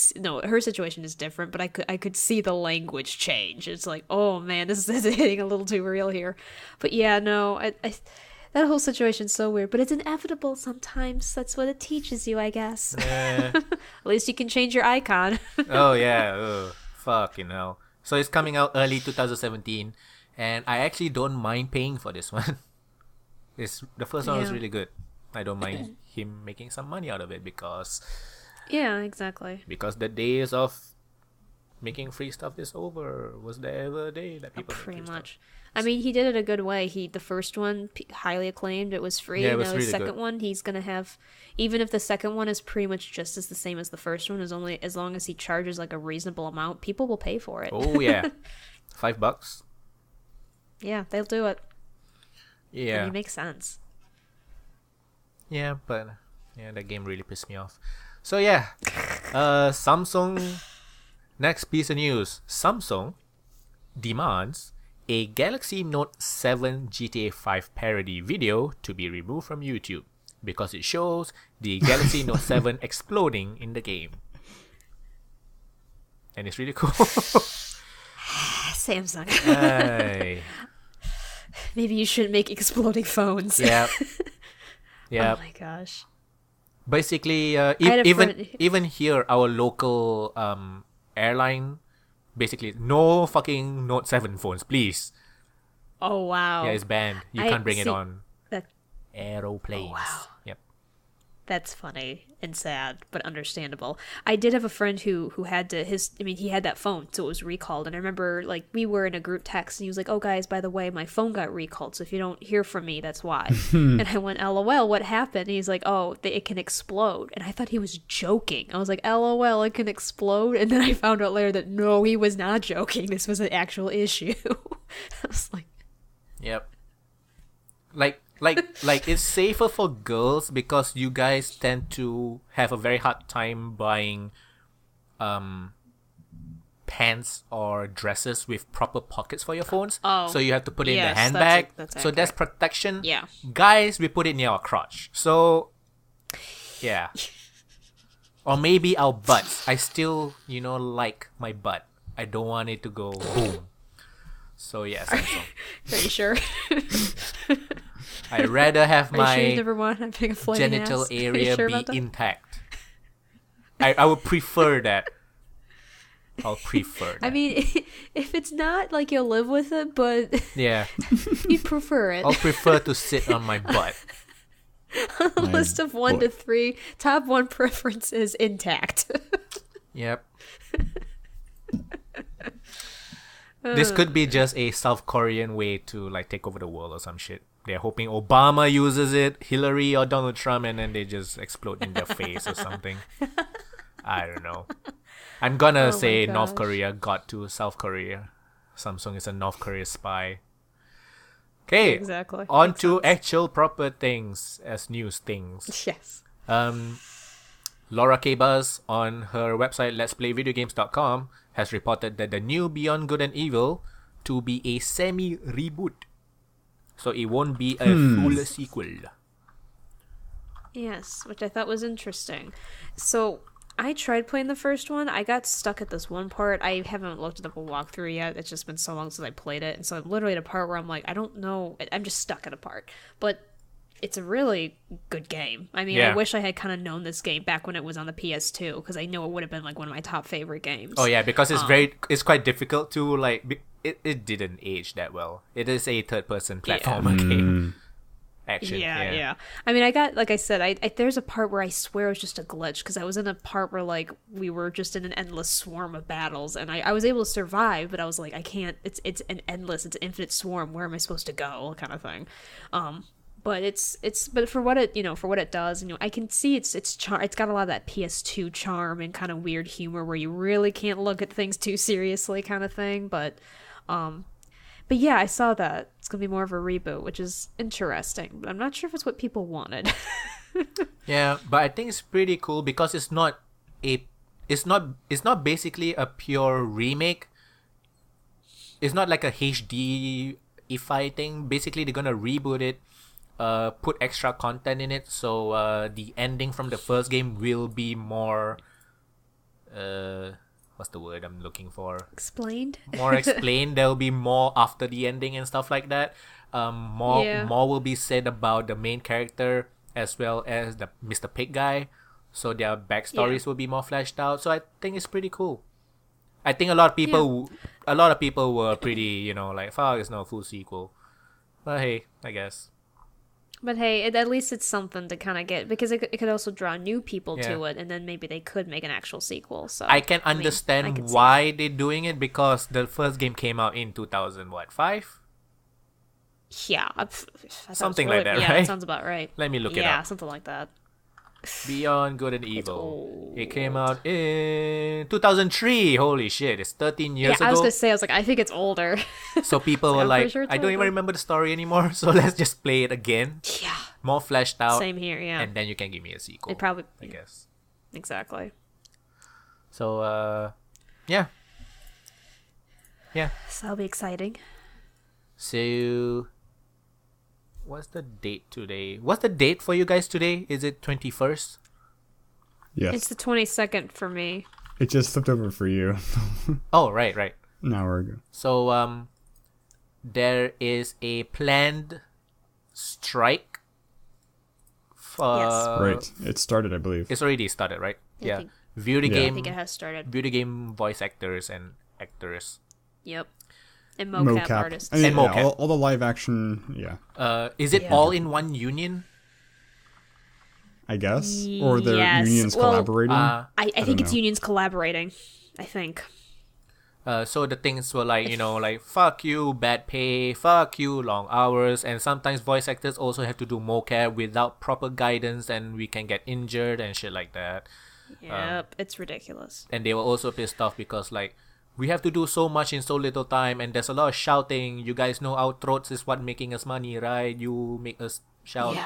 her situation is different, but I could see the language change. It's like, oh man, this is hitting a little too real here. But yeah, no, I that whole situation's so weird, but it's inevitable sometimes. That's what it teaches you, I guess. At least you can change your icon. Oh yeah. Ugh. Fuck, So it's coming out early 2017. And I actually don't mind paying for this one. The first one was really good. I don't mind him making some money out of it because Yeah, exactly. Because the days of making free stuff is over. Was there ever a day that people make Pretty free much. stuff? I mean, he did it a good way. The first one, highly acclaimed. It was free. Yeah, it was now really the second good. one, he's gonna have, even if the second one is pretty much just as the same as the first one, as long as he charges like a reasonable amount, people will pay for it. Oh yeah, $5. Yeah, they'll do it. I Yeah, mean, it makes sense. yeah, but that game really pissed me off. So yeah, Samsung. Next piece of news: Samsung demands a Galaxy Note 7 GTA 5 parody video to be removed from YouTube because it shows the Galaxy Note 7 exploding in the game, and it's really cool. Samsung. Hey. Maybe you shouldn't make exploding phones. Yeah. Yeah. Oh my gosh. Basically, had a friend- even here, our local airline, basically, no fucking Note 7 phones, please. Oh wow. Yeah, it's banned. You I- can't bring it see, on that aeroplanes. Oh, wow. Yep. That's funny and sad, but understandable. I did have a friend who had he had that phone, so it was recalled. And I remember, like, we were in a group text, and he was like, "Oh, guys, by the way, my phone got recalled, so if you don't hear from me, that's why." And I went, "LOL, what happened?" And he's like, "Oh, it can explode." And I thought he was joking. I was like, "LOL, it can explode." And then I found out later that no, he was not joking. This was an actual issue. I was like, Yep. Like it's safer for girls because you guys tend to have a very hard time buying pants or dresses with proper pockets for your phones. Oh, so you have to put it in yes, the handbag. that's So that's accurate. protection. Yeah. Guys, we put it near our crotch. So yeah. Or maybe our butts. I still, like my butt. I don't want it to go boom. So yeah, Samsung. "Are you sure? I'd rather have Are you sure you my never want having a flaming genital ass? Are you area sure be about that? intact. I would prefer that. I'll prefer that. I mean, if it's not, like, you'll live with it, but yeah. you'd prefer it. I'll prefer to sit on my butt. On a list of 1 to 3, top 1 preference is intact. Yep. This could be just a South Korean way to like take over the world or some shit. They're hoping Obama uses it, Hillary or Donald Trump, and then they just explode in their face or something. I don't know. I'm gonna Oh say my North gosh. Korea got to South Korea. Samsung is a North Korea spy. Okay, Exactly. on Makes to sense. actual proper things as news things. Yes. Laura K. Buzz on her website let'splayvideogames.com has reported that the new Beyond Good and Evil to be a semi-reboot. So it won't be a full sequel. Yes, which I thought was interesting. So I tried playing the first one. I got stuck at this one part. I haven't looked up a walkthrough yet. It's just been so long since I played it. And so I'm literally at a part where I'm like, I don't know. I'm just stuck at a part. But it's a really good game. I mean, I wish I had kind of known this game back when it was on the PS2, because I know it would have been like one of my top favorite games. Oh yeah, because it's quite difficult to like. It didn't age that well. It is a third-person platformer game. Action. Yeah. I mean, I got, like I said, I there's a part where I swear it was just a glitch, because I was in a part where like we were just in an endless swarm of battles, and I was able to survive, but I was like, I can't. It's an infinite swarm. Where am I supposed to go? Kind of thing. But but for what it does, I can see it's got a lot of that PS2 charm and kind of weird humor where you really can't look at things too seriously, kind of thing. But yeah, I saw that it's gonna be more of a reboot, which is interesting. But I'm not sure if it's what people wanted. Yeah, but I think it's pretty cool because it's not basically a pure remake. It's not like a HD-ify thing. Basically, they're gonna reboot it. Put extra content in it, so the ending from the first game will be more what's the word I'm looking for? Explained? More explained. There'll be more after the ending and stuff like that. More will be said about the main character as well as the Mr. Pig guy, so their backstories will be more fleshed out. So I think it's pretty cool. I think a lot of people were pretty, like, fuck, it's no full sequel. But hey, I guess. But hey, at least it's something to kind of get, because it could also draw new people to it, and then maybe they could make an actual sequel. So I can understand why they're doing it, because the first game came out in 2005? Yeah. Something like that, right? Yeah, that sounds about right. Let me look it up. Yeah, something like that. Beyond Good and Evil. It came out in 2003. Holy shit, it's 13 years ago. I was going to say, I think it's older. So people were like, I don't even remember the story anymore, so let's just play it again. Yeah. More fleshed out. Same here, yeah. And then you can give me a sequel. It probably, I guess. Exactly. So, yeah. So that'll be exciting. So, what's the date today? What's the date for you guys today? Is it 21st? Yes. It's the 22nd for me. It just flipped over for you. Oh, right. An hour ago. So, there is a planned strike. Yes. Right. It started, I believe. It's already started, right? I think it has started. Video game voice actors and actors. Yep. And mocap artists. I mean, and mocap. All the live action, Is it all in one union? I guess? Or they're unions collaborating? I think it's unions collaborating. I think. So the things were like, like, fuck you, bad pay, fuck you, long hours, and sometimes voice actors also have to do mocap without proper guidance, and we can get injured and shit like that. Yep, it's ridiculous. And they were also pissed off because, like, we have to do so much in so little time, and there's a lot of shouting. You guys know our throats is what making us money, right? You make us shout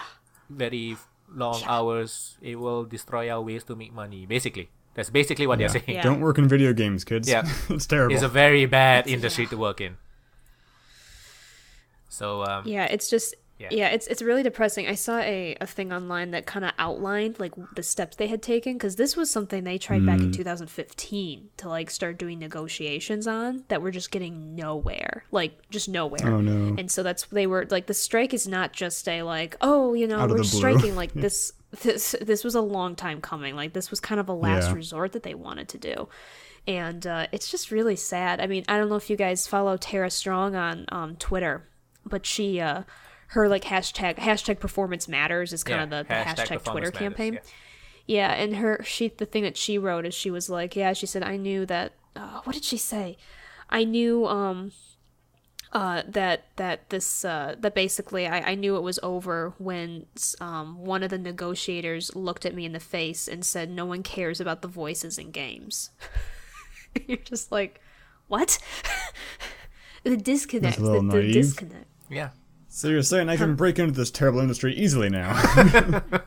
very long hours. It will destroy our ways to make money. Basically, that's basically what they're saying. Yeah. Don't work in video games, kids. Yeah, it's terrible. It's a very bad industry to work in. So it's just it's really depressing. I saw a thing online that kind of outlined like the steps they had taken, because this was something they tried back in 2015 to like start doing negotiations on that were just getting nowhere, like just nowhere. Oh no! And so they were like, the strike is not just a like, oh, we're striking. Like this was a long time coming. Like this was kind of a last resort that they wanted to do. And it's just really sad. I mean, I don't know if you guys follow Tara Strong on Twitter, but she her like hashtag performance matters is kind of the hashtag Twitter campaign. Yeah, and the thing that she wrote is she was like, she said, I knew that what did she say? I knew that basically I knew it was over when one of the negotiators looked at me in the face and said, no one cares about the voices in games. You're just like, what? The disconnect. The disconnect. Yeah. So you're saying I can break into this terrible industry easily now?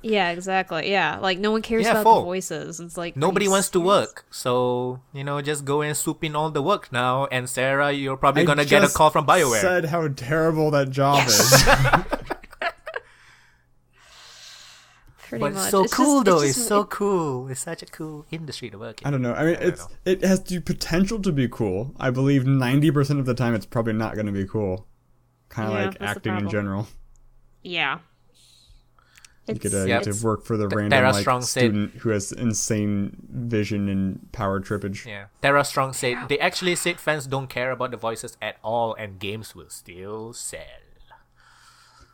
Yeah, exactly. Yeah, like no one cares about the voices. It's like nobody wants to work, so just go and swoop in all the work now. And Sarah, you're probably gonna get a call from BioWare. Said how terrible that job is. Pretty but much. It's so cool though. It's so cool. It's such a cool industry to work in. I don't know. I mean, it has the potential to be cool. I believe 90% of the time it's probably not going to be cool. Kind of like acting in general. Yeah. You get to work for the random student who has insane vision and power trippage. Yeah, Terra Strong said they actually said fans don't care about the voices at all, and games will still sell.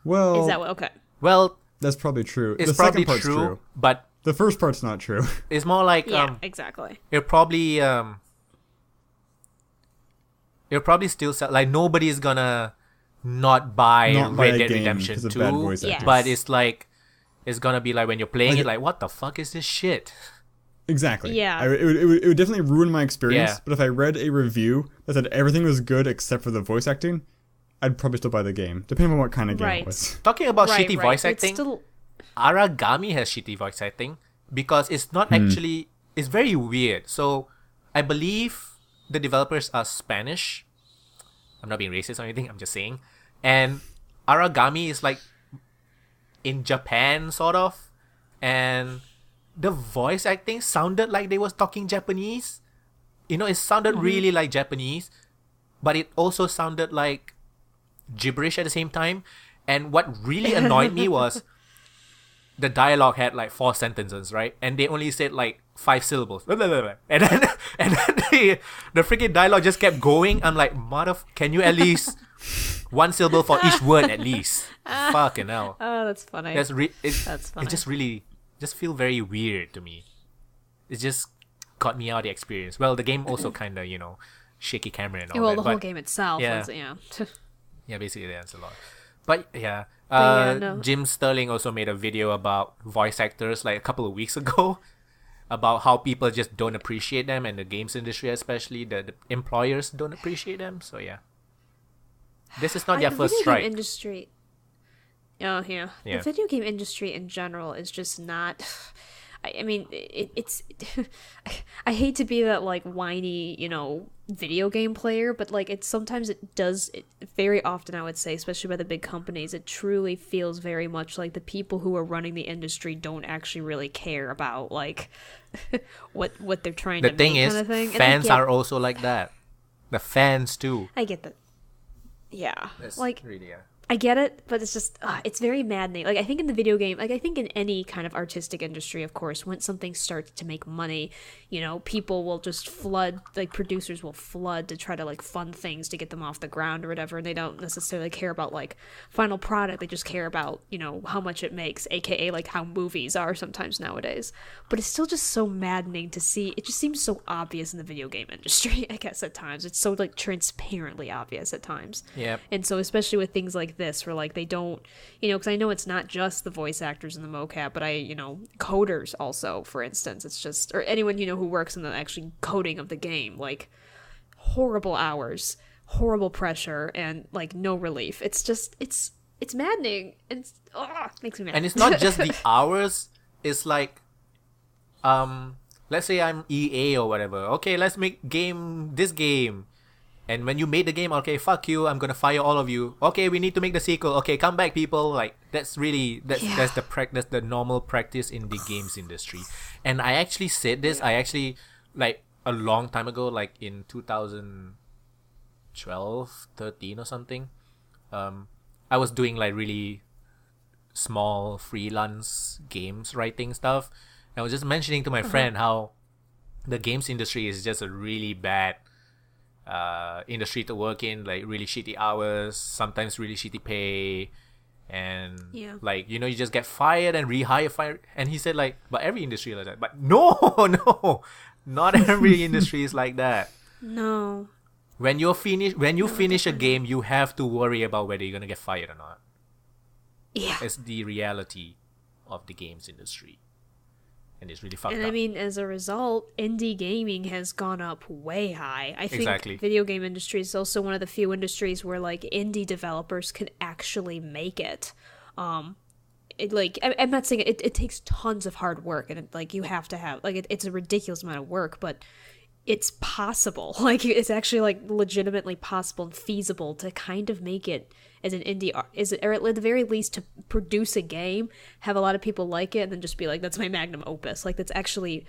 Well, is that okay? Well, that's probably true. It's the probably second part's true, but the first part's not true. It's more like exactly. It'll probably still sell. Like nobody's gonna not buy Red Dead Redemption 2, but it's like it's gonna be like when you're playing it, like what the fuck is this shit? Exactly. Yeah. It would definitely ruin my experience. But if I read a review that said everything was good except for the voice acting, I'd probably still buy the game, depending on what kind of game it was. Talking about shitty voice acting, Aragami has shitty voice acting because it's not actually. It's very weird. So I believe the developers are Spanish. I'm not being racist or anything. I'm just saying. And Aragami is like in Japan, sort of. And the voice acting sounded like they was talking Japanese. You know, it sounded really like Japanese. But it also sounded like gibberish at the same time. And what really annoyed me was the dialogue had like 4 sentences, right? And they only said like 5 syllables. And then the freaking dialogue just kept going. I'm like, can you at least 1 syllable for each word at least? Fucking hell. Oh, that's funny. That's funny. It just really feel very weird to me. It just got me out of the experience. Well, the game also kind of, shaky camera and all that. Well, the whole game itself was, yeah, basically that's a lot. But yeah, no. Jim Sterling also made a video about voice actors like a couple of weeks ago about how people just don't appreciate them, and the games industry especially, the employers don't appreciate them. So yeah, this is not their first strike. Industry. Oh yeah. The video game industry in general is just not. I mean, it's. I hate to be that like whiny, video game player, but like sometimes it does. Very often, I would say, especially by the big companies, it truly feels very much like the people who are running the industry don't actually really care about like what they're trying to make. The thing is, kind of thing. Fans are also like that. The fans too. I get that. Yeah, That's like really, I get it, but it's just, it's very maddening. Like, I think in the video game, like, I think in any kind of artistic industry, of course, when something starts to make money, people will just flood, like, producers will flood to try to, like, fund things to get them off the ground or whatever, and they don't necessarily care about, like, final product. They just care about, how much it makes, aka, like, how movies are sometimes nowadays. But it's still just so maddening to see. It just seems so obvious in the video game industry, I guess, at times. It's so, like, transparently obvious at times. Yep. And so, especially with things like this, where like they don't, because I know it's not just the voice actors and the mocap, but coders also, for instance. It's just, or anyone who works in the actually coding of the game, like horrible hours, horrible pressure, and like no relief. It's just it's maddening, and it makes me mad. And it's not just the hours. It's like, let's say I'm EA or whatever. Okay, let's make this game. And when you made the game, okay, fuck you, I'm gonna fire all of you. Okay, we need to make the sequel. Okay, come back, people. Like that's the normal practice in the games industry. And I actually said this. I actually like a long time ago, like in 2012, 13 or something. I was doing like really small freelance games writing stuff. And I was just mentioning to my friend how the games industry is just a really bad industry to work in, like really shitty hours, sometimes really shitty pay, and like you just get fired and fire. And he said like, but every industry is like that. But no, not every industry is like that. No. When you finish a game, you have to worry about whether you're gonna get fired or not. Yeah, it's the reality of the games industry. And it's really fucked up. And I mean, as a result, indie gaming has gone up way high. I think video game industry is also one of the few industries where like indie developers can actually make it. I'm not saying it takes tons of hard work, and you have to have it's a ridiculous amount of work, but it's possible. Like it's actually like legitimately possible and feasible to kind of make it as an indie, or at the very least to produce a game, have a lot of people like it, and then just be like, that's my magnum opus. Like that's actually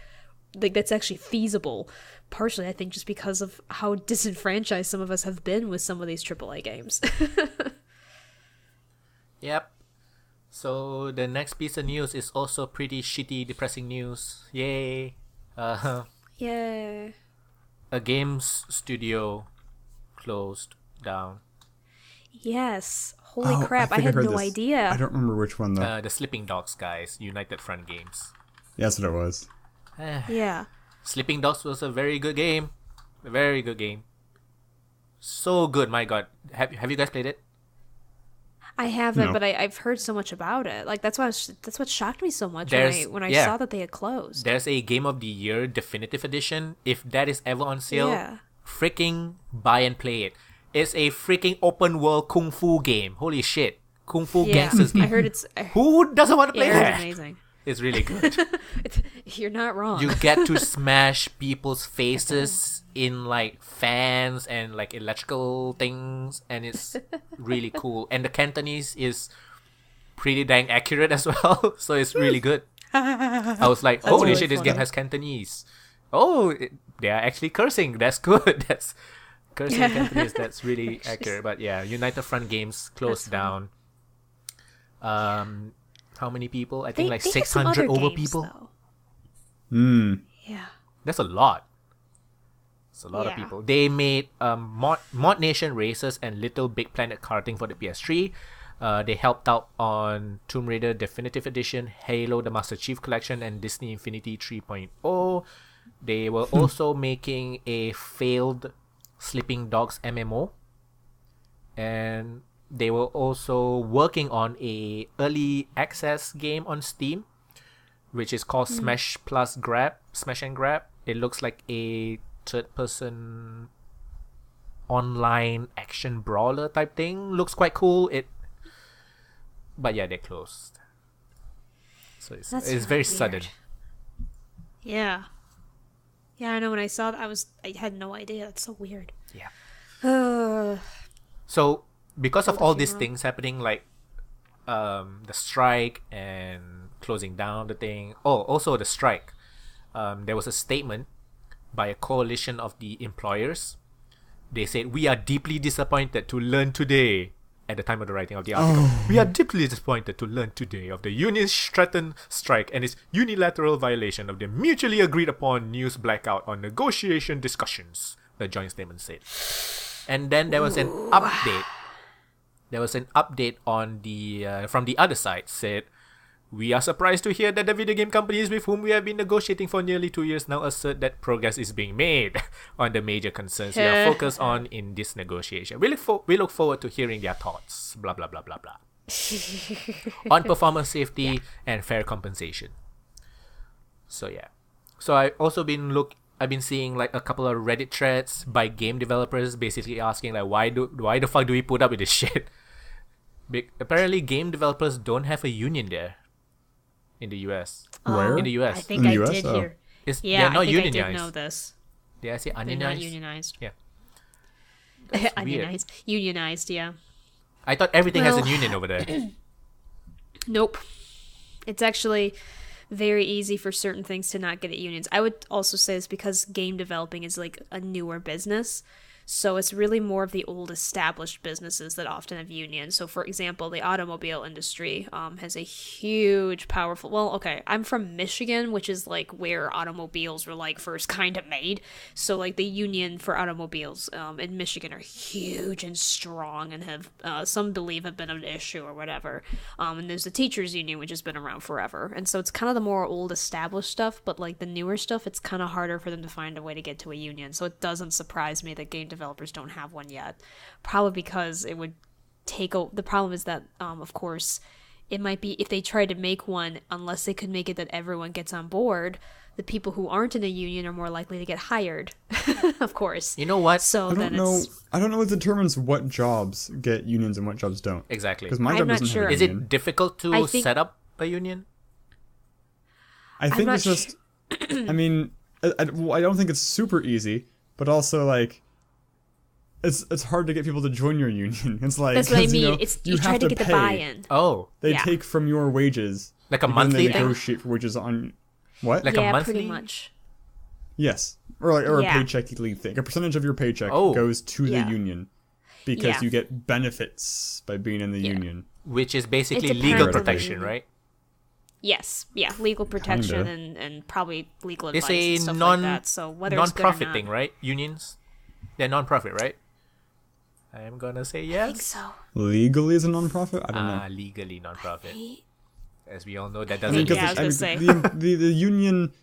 feasible. Partially, I think, just because of how disenfranchised some of us have been with some of these AAA games. Yep. So the next piece of news is also pretty shitty, depressing news. Yay! Yeah. A games studio closed down. Yes. Holy crap! I think had heard no this. idea. I don't remember which one though. The Sleeping Dogs guys, United Front Games. Yeah, that's what it was. Yeah. Sleeping Dogs was a very good game. A very good game. So good, my god. Have you guys played it? I haven't, No. but I've heard so much about it. Like that's what shocked me so much There's- when I yeah. saw that they had closed. There's a Game of the Year Definitive Edition. If that is ever on sale, Yeah. freaking buy and play it. It's a freaking open world kung fu game. Holy shit. Kung fu Yeah. gangsters game. I heard it's. Who doesn't want to play Yeah, that? it's amazing. It's really good. You're not wrong. You get to smash people's faces in like fans and like electrical things, and it's really cool. And the Cantonese is pretty dang accurate as well, so it's really good. I was like, holy really shit, this funny. game has Cantonese. Oh, they are actually cursing. That's good. That's cursing in Cantonese. That's really accurate. But yeah, United Front Games closed down. How many people? I think like they have some 600 other over games, people. though. Yeah. That's a lot. It's a lot of Yeah. people. They made Mod Nation Races and Little Big Planet Karting for the PS3. They helped out on Tomb Raider Definitive Edition, Halo the Master Chief Collection, and Disney Infinity 3.0. They were also making a failed Sleeping Dogs MMO. And they were also working on a early access game on Steam, which is called Smash and Grab. It looks like a third-person online action brawler type thing. Looks quite cool. But yeah, they closed. So it's That's very weird. sudden. Yeah. Yeah, I know. When I saw that, I had no idea. That's so weird. Yeah. So because of Hold a all these funeral. things happening, like the strike and closing down the thing. Oh, also the strike. There was a statement by a coalition of the employers. They said, "We are deeply disappointed to learn today." At the time of the writing of the article, we are deeply disappointed to learn today of the union's threatened strike and its unilateral violation of the mutually agreed upon news blackout on negotiation discussions, the joint statement said. And then there was an update. There was an update on the from the other side said, "We are surprised to hear that the video game companies with whom we have been negotiating for nearly 2 years now assert that progress is being made on the major concerns we are focused on in this negotiation. We look forward to hearing their thoughts. Blah blah blah blah blah." On performance safety and fair compensation. So yeah. So I've been seeing like a couple of Reddit threads by game developers basically asking like why the fuck do we put up with this shit? Apparently game developers don't have a union there in the US. Where? In the US. I think In the I US? did Oh. hear. They're Yeah, not I think I unionized. did know this. Did I say They're not unionized? unionized. Yeah. Unionized. Unionized, yeah. I thought everything has a Well- union over there. Nope. It's actually very easy for certain things to not get at unions. I would also say it's because game developing is like a newer business. So it's really more of the old established businesses that often have unions. So for example, the automobile industry has a huge, powerful, well, okay, I'm from Michigan, which is like where automobiles were like first kind of made. So like the union for automobiles in Michigan are huge and strong and have, some believe have been an issue or whatever. And there's the teachers union, which has been around forever. And so it's kind of the more old established stuff, but like the newer stuff, it's kind of harder for them to find a way to get to a union. So it doesn't surprise me that game developers don't have one yet, probably because it would the problem is that of course it might be if they tried to make one, unless they could make it that everyone gets on board, the people who aren't in a union are more likely to get hired. Of course, You know what? so I then don't know. it's I don't know what determines what jobs get unions and what jobs don't. Exactly. Because my I'm job not doesn't sure. have a Is union. it difficult to I think- set up a union? I think not it's just. I mean, I don't think it's super easy, but also like. It's hard to get people to join your union. It's like that's what I 'cause, mean. you know, It's you you try have to get the pay. buy-in. Oh, They Yeah. take from your wages. like a and then monthly they thing? negotiate for wages on what? Like Yeah, a monthly? pretty much. Yes, or Yeah. a paycheck leave thing. A percentage of your paycheck Oh. goes to Yeah. the union because Yeah. you get benefits by being in the Yeah. union. which is basically It legal depends on the protection, union. right? Yes, yeah, legal protection Kinda. and probably legal advice It's a and stuff like that. So whether it's good or non-profit not, thing, right? Unions, they're non-profit, right? I am gonna say yes. I think so. Legally as a non-profit? I don't know. Legally non-profit. As we all know, that I mean, doesn't. Yeah, I was gonna say. the union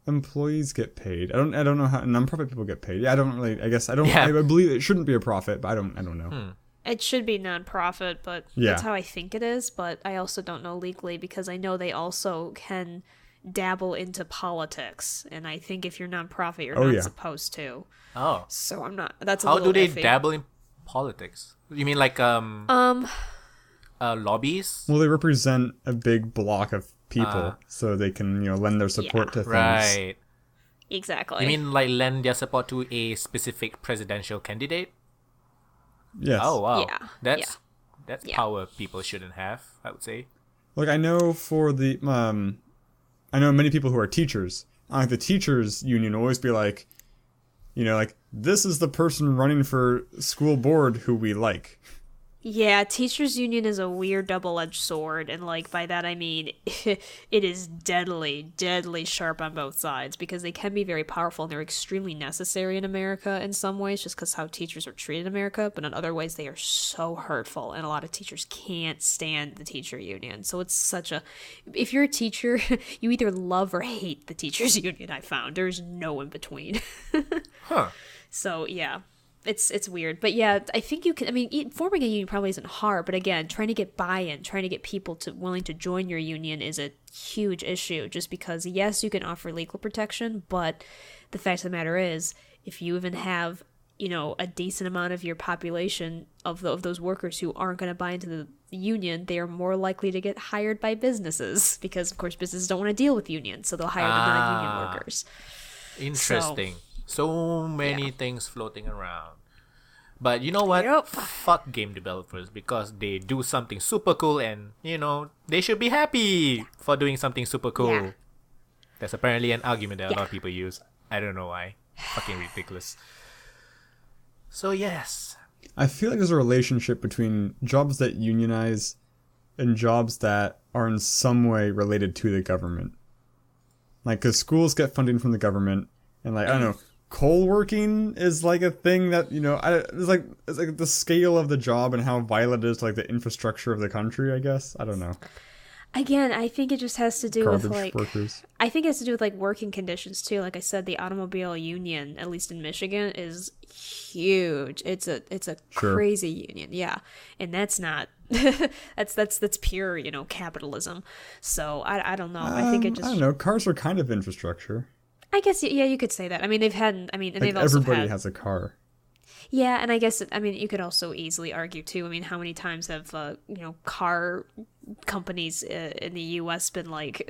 employees get paid. I don't know how non-profit people get paid. Yeah, I don't really. I guess I don't. Yeah. I believe it shouldn't be a profit, but I don't know. It should be non-profit, but Yeah. that's how I think it is. But I also don't know legally because I know they also can dabble into politics, and I think if you're non-profit, you're Oh, not yeah. supposed to. Oh, So I'm not. That's a how little do they iffy. dabble in politics? You mean like lobbies? Well, they represent a big block of people, so they can lend their support to things. Right. Exactly. You mean like lend their support to a specific presidential candidate? Yes. Oh wow, Yeah, that's Yeah. power people shouldn't have, I would say. Like I know for the I know many people who are teachers. Like the teachers union will always be like, like this is the person running for school board who we like. Yeah, teachers union is a weird double-edged sword, and like by that I mean it is deadly, deadly sharp on both sides because they can be very powerful and they're extremely necessary in America in some ways just because how teachers are treated in America, but in other ways they are so hurtful and a lot of teachers can't stand the teacher union. So it's such a if you're a teacher, you either love or hate the teachers union, I found. There's no in between. Huh. So yeah, it's weird, but yeah, I think you can. I mean, forming a union probably isn't hard, but again, trying to get buy-in, trying to get people to willing to join your union is a huge issue. Just because yes, you can offer legal protection, but the fact of the matter is, if you even have a decent amount of your population of those workers who aren't going to buy into the union, they are more likely to get hired by businesses because, of course, businesses don't want to deal with unions, so they'll hire the non-union workers. Interesting. So many things floating around. But you know what? Yep. Fuck game developers because they do something super cool and, they should be happy for doing something super cool. Yeah. That's apparently an argument that a lot Yeah. of people use. I don't know why. Fucking ridiculous. So, yes. I feel like there's a relationship between jobs that unionize and jobs that are in some way related to the government. Like, because schools get funding from the government, and like, I don't know, coal working is like a thing that, it's like the scale of the job and how vital it is to like the infrastructure of the country, I guess. I don't know. Again, I think it just has to do Garbage with like workers. I think it has to do with like working conditions too. Like I said, the automobile union, at least in Michigan, is huge. It's a Sure. crazy union, yeah, and that's not that's pure capitalism. So I don't know. I think it just I don't know. Cars are kind of infrastructure. I guess yeah, you could say that. I mean, and Like they've also everybody had has a car. yeah, and I guess you could also easily argue too. I mean, how many times have car companies in the U.S. been like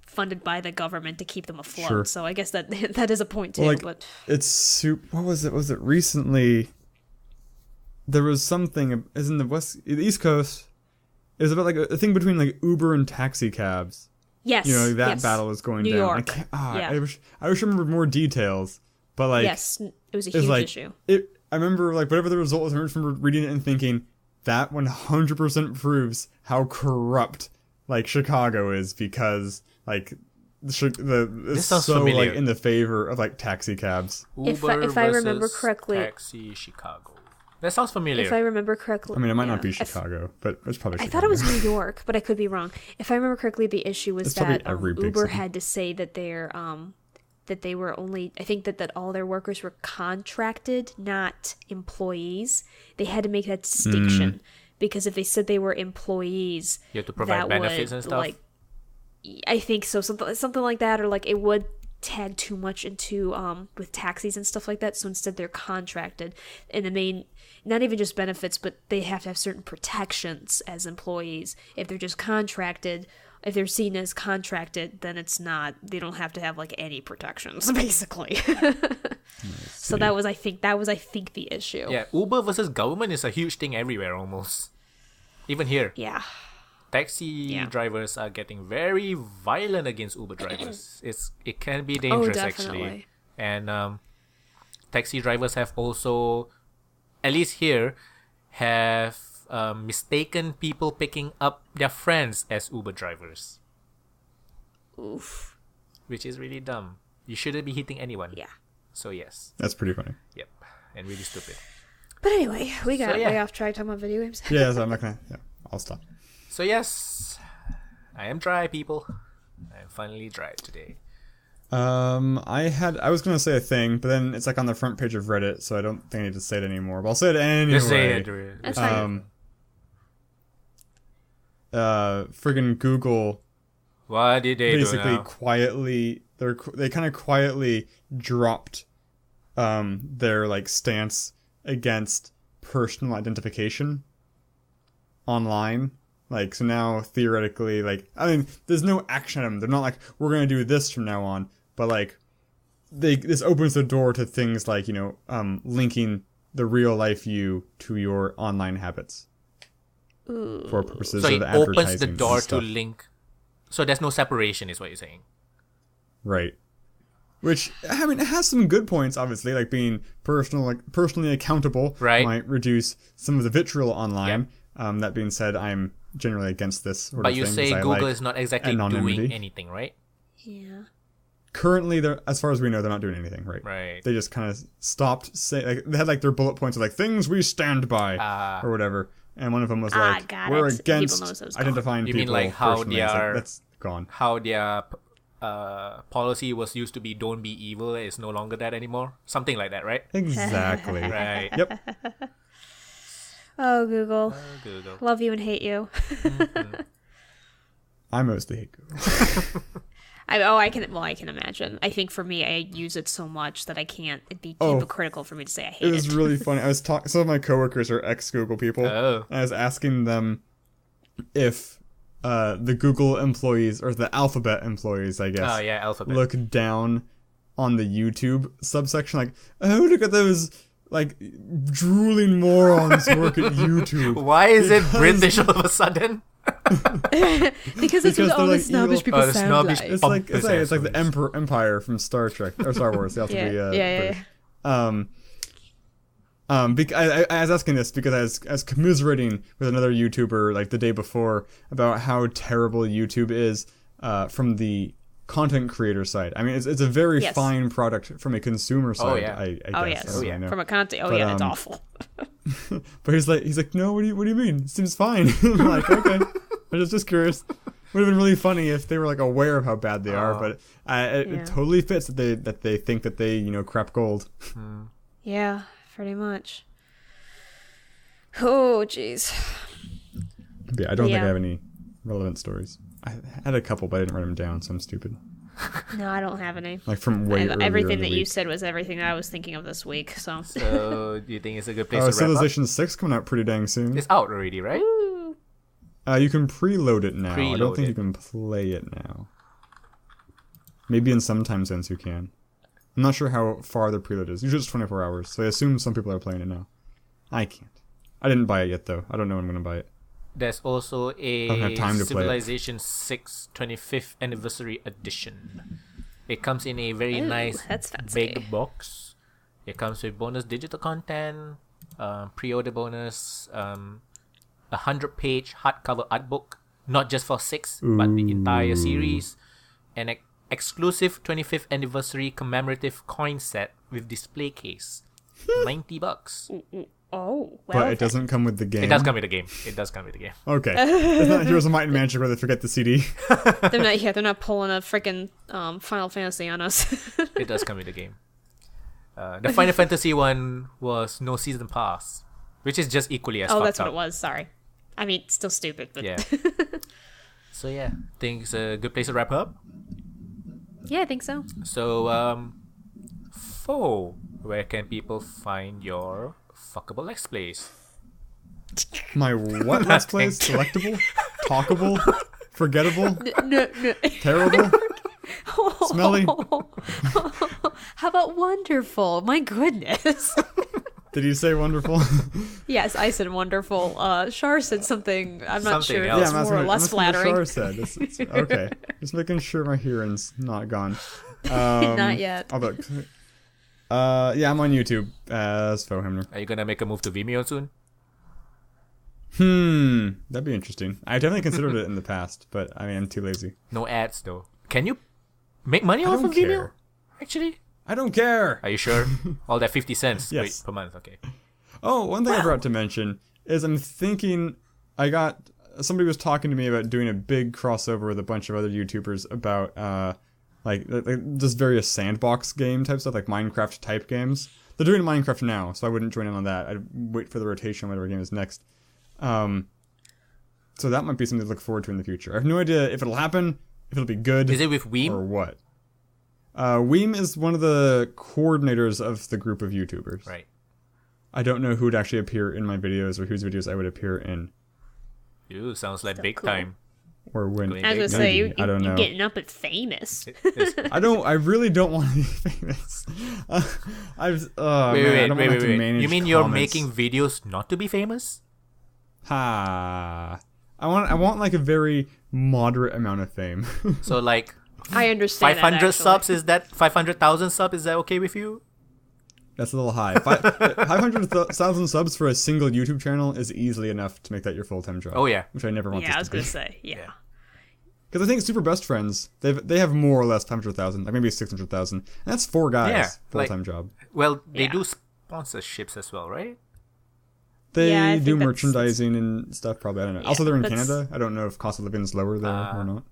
funded by the government to keep them afloat? Sure. So I guess that that is a point too. Well, like, but it's what was it? Was it recently? There was something is in the East Coast. It was about like a thing between like Uber and taxi cabs. yes, That yes. battle is going New down. York. I can't, Yeah. I wish I remember more details. But like, yes, it was a it was huge like issue. I remember like whatever the result was. I remember reading it and thinking that 100% proves how corrupt like Chicago is because like it's sounds so familiar. like in the favor of like taxi cabs. If I remember versus correctly- Taxi Chicago. That sounds familiar. If I remember correctly, I mean, it might yeah. not be Chicago, but it's probably I Chicago. thought it was New York, but I could be wrong. If I remember correctly, the issue was It's probably that every big Uber city. had to say that that they were only. I think that all their workers were contracted, not employees. They had to make that distinction because if they said they were employees, You have to provide that benefits would, and stuff? Like, I think so, something like that, or like it would tag too much into with taxis and stuff like that. So instead, they're contracted, and the main. Not even just benefits, but they have to have certain protections as employees. If they're just contracted, if they're seen as contracted, then it's not. They don't have to have like any protections, basically. So that was, I think, the issue. Yeah, Uber versus government is a huge thing everywhere almost. Even here. Yeah. Taxi drivers are getting very violent against Uber drivers. It can be dangerous actually. definitely. And taxi drivers have also, at least here, have mistaken people picking up their friends as Uber drivers. Oof. Which is really dumb. You shouldn't be hitting anyone. Yeah. So yes. That's pretty funny. Yep. And really stupid. But anyway, we got yeah. way off track talking about video games. Yeah, so I'm not gonna. Yeah, I'll stop. So yes, I am dry, people. I am finally dry today. I was gonna say a thing, but then it's like on the front page of Reddit, so I don't think I need to say it anymore. But I'll say it anyway. Just say it. That's fine. Friggin' Google What did they basically do now? quietly they kind of quietly dropped their like stance against personal identification online. Like, so now theoretically, like, I mean, there's no action item. They're not like, we're gonna do this from now on, but like this opens the door to things like, you know, linking the real life you to your online habits. Ooh. For purposes So of it advertising opens the door and to stuff. link. So there's no separation, is what you're saying. Right. Which, I mean, it has some good points, obviously, like being personally accountable Right. might reduce some of the vitriol online. That being said, I'm generally against this sort But of you thing. say 'Cause I Google like is not exactly anonymity. doing anything, right? Yeah. Currently, as far as we know, they're not doing anything, right? Right. They just kind of stopped saying, like, they had like their bullet points of like things we stand by or whatever, and one of them was like, got we're it. against People knows those identifying You people. mean like how personally. they It's like, are- that's gone. How their policy was used to be "Don't be evil" is no longer that anymore. Something like that, right? Exactly. Right. Yep. Oh, Google. Google. Love you and hate you. I mostly hate Google. I can imagine. I think for me, I use it so much that I can't. It'd be hypocritical for me to say I hate It was really funny. I was talking. Some of my coworkers are ex-Google people. Oh. And I was asking them if the Google employees or the Alphabet employees, I guess, Oh yeah, Alphabet. look down on the YouTube subsection, like, oh, look at those like drooling morons who work at YouTube. Why is it British all of a sudden? because that's what Because all they're, the like, snobbish evil. people Oh, the sound snobbish like. It's like the Empire from Star Trek or Star Wars. They have to be Yeah. British. I was asking this because I was commiserating with another YouTuber like the day before about how terrible YouTube is from the content creator side. I mean, it's a very fine product from a consumer side. yeah. I guess. Yes. I know. From a content. Oh But, yeah, it's awful. But he's like, no, what do you mean? It seems fine. I'm like, okay. I was just curious. Would have been really funny if they were like aware of how bad they are, but it totally fits that they think that they crap gold. Yeah, pretty much. Oh, jeez. Yeah, I don't think I have any relevant stories. I had a couple, but I didn't write them down, so I'm stupid. No, I don't have any. Like from way earlier Everything in the that you week. said was everything that I was thinking of this week. So. So, do you think it's a good place to wrap up? Civilization 6 coming out pretty dang soon. It's out already, right? Woo. You can preload it now. I don't Preload think it. you can play it now. Maybe in some time zones you can. I'm not sure how far the preload is. Usually it's 24 hours, so I assume some people are playing it now. I can't. I didn't buy it yet, though. I don't know when I'm going to buy it. There's also a don't have time to play it. Civilization 6 25th Anniversary Edition. It comes in a very Ooh, nice that's fancy. big box. It comes with bonus digital content, pre-order bonus, 100-page hardcover art book, not just for 6, but the entire series, an exclusive 25th Anniversary commemorative coin set with display case. $90. Oh, well. But it doesn't come with the game. It does come with the game. Okay. It's not Heroes of Might and Magic where they forget the CD. They're not pulling a freaking Final Fantasy on us. It does come with the game. The Final Fantasy one was no season pass, which is just equally as fucked That's up. what it was. Sorry. I mean, still stupid, but Yeah. So yeah, think it's a good place to wrap up. yeah, I think so. So where can people find your fuckable Let's Plays? My what last place? Selectable? Talkable? Forgettable? No. Terrible? Smelly? How about wonderful? My goodness. Did you say wonderful? Yes, I said wonderful. Shar said something. I'm not Something sure if else. it's more or less flattering. Said. It's okay. Just making sure my hearing's not gone. Not yet. I'll look. I'm on YouTube as Foehamner. Are you gonna make a move to Vimeo soon? That'd be interesting. I definitely considered it in the past, but I mean, I'm too lazy. No ads though. Can you make money off don't of Vimeo? care. Actually, I don't care. are you sure? All that 50 cents Yes. per month. Okay. Oh, one thing I forgot to mention is I'm thinking somebody was talking to me about doing a big crossover with a bunch of other YouTubers about like just various sandbox game type stuff, like Minecraft type games. They're doing Minecraft now, so I wouldn't join in on that. I'd wait for the rotation, whatever game is next. So that might be something to look forward to in the future. I have no idea if it'll happen, if it'll be good. Is it with Weem? Or what? Weem is one of the coordinators of the group of YouTubers. Right. I don't know who would actually appear in my videos or whose videos I would appear in. Ew, sounds like Still big cool. time. Or when. I was I was gonna Maybe. say, I don't know. you're getting up at famous. I really don't want to be famous. Wait. Manage You mean you're comments. making videos not to be famous? Ha. I want like a very moderate amount of fame. So like I understand 500 that, subs, is that 500,000 subs? Is that okay with you? That's a little high. 500,000 subs for a single YouTube channel is easily enough to make that your full-time job. Oh, yeah. Which I never want Yeah, I this was to be. gonna say, yeah. Because I think Super Best Friends, they have more or less 500,000, like maybe 600,000. And that's 4 guys, Yeah, full-time job. Well, they Yeah. do sponsorships as well, right? They Yeah, I do think that's- merchandising and stuff, probably. I don't know. Yeah, also, they're in that's- Canada. I don't know if cost of living is lower there or not.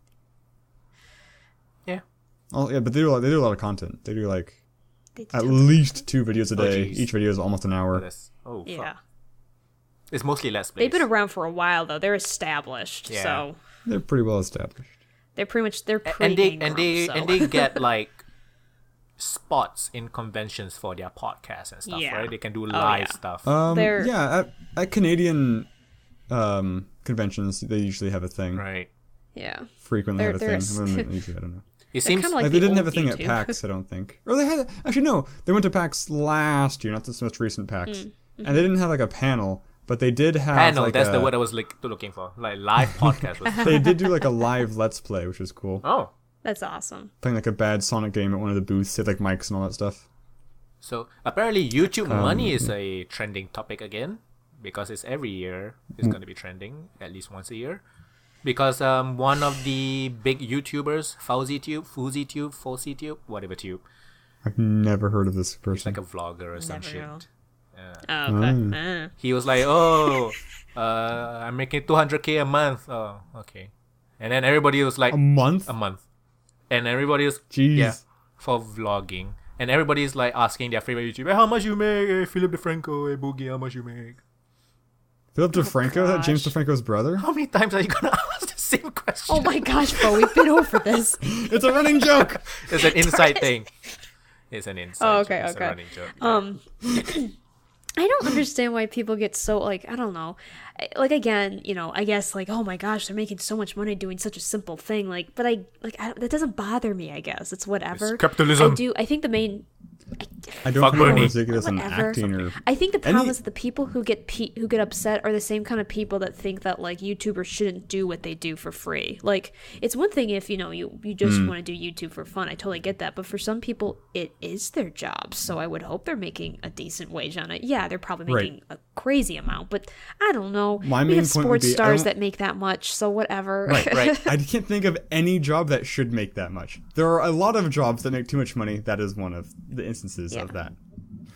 Yeah. Oh, yeah, but they do a lot of content. They do like They at do. least 2 videos a day. jeez. Each video is almost an hour. Oh, Yeah. fuck. It's mostly Let's Plays. They've been around for a while though. They're established, Yeah. so They're pretty well established. they're pretty and they name and grumps, they so. and they get like spots in conventions for their podcasts and stuff, Yeah. right? They can do Oh, live yeah. stuff. They're- Yeah, at Canadian conventions, they usually have a thing. Right. yeah. Frequently They're- have a they're thing. Usually, I don't know. It seems kinda like Like they the didn't have a old thing at YouTube. PAX, I don't think. Or they had actually no, they went to PAX last year, not this most recent PAX, and they didn't have like a panel, but they did have panel. like That's a, the word I was looking for. Like live podcast. Was, They did do like a live Let's Play, which was cool. oh, That's awesome. Playing like a bad Sonic game at one of the booths, they had like mics and all that stuff. so apparently YouTube money is a trending topic again because it's every year. It's going to be trending at least once a year. Because one of the big YouTubers, FuzzyTube, whatever tube, I've never heard of this it's person. like a vlogger or some Never shit. know. Oh, okay. Mm. He was like, "Oh, I'm making 200K a month." Oh, okay. And then everybody was like, A month? a month, and everybody was Jeez. yeah for vlogging, and everybody's like asking their favorite YouTuber, "Hey, how much you make? Hey, Philip DeFranco, hey, Boogie, how much you make?" Philip DeFranco, that James gosh. DeFranco's brother? How many times are you gonna ask the same question? Oh my gosh, bro, we've been over this. It's a running joke. It's an inside thing. It's an inside. Oh, okay, joke. It's okay. a running joke. I don't understand why people get so like I don't know, like again, you know, I guess like oh my gosh, they're making so much money doing such a simple thing, like, but that doesn't bother me. I guess it's whatever. It's capitalism. I think the main. I don't Fuck think Bernie. it's ridiculous in Whatever. acting or I think the problem Any- is that the people who get upset are the same kind of people that think that like YouTubers shouldn't do what they do for free. Like it's one thing if you know you just want to do YouTube for fun. I totally get that, but for some people it is their job. So I would hope they're making a decent wage on it. Yeah, they're probably Right. making a crazy amount, but I don't know. My we main have point would sports be, I stars don't- that make that much, so whatever. Right. I can't think of any job that should make that much. There are a lot of jobs that make too much money. That is one of the instances Yeah. of that.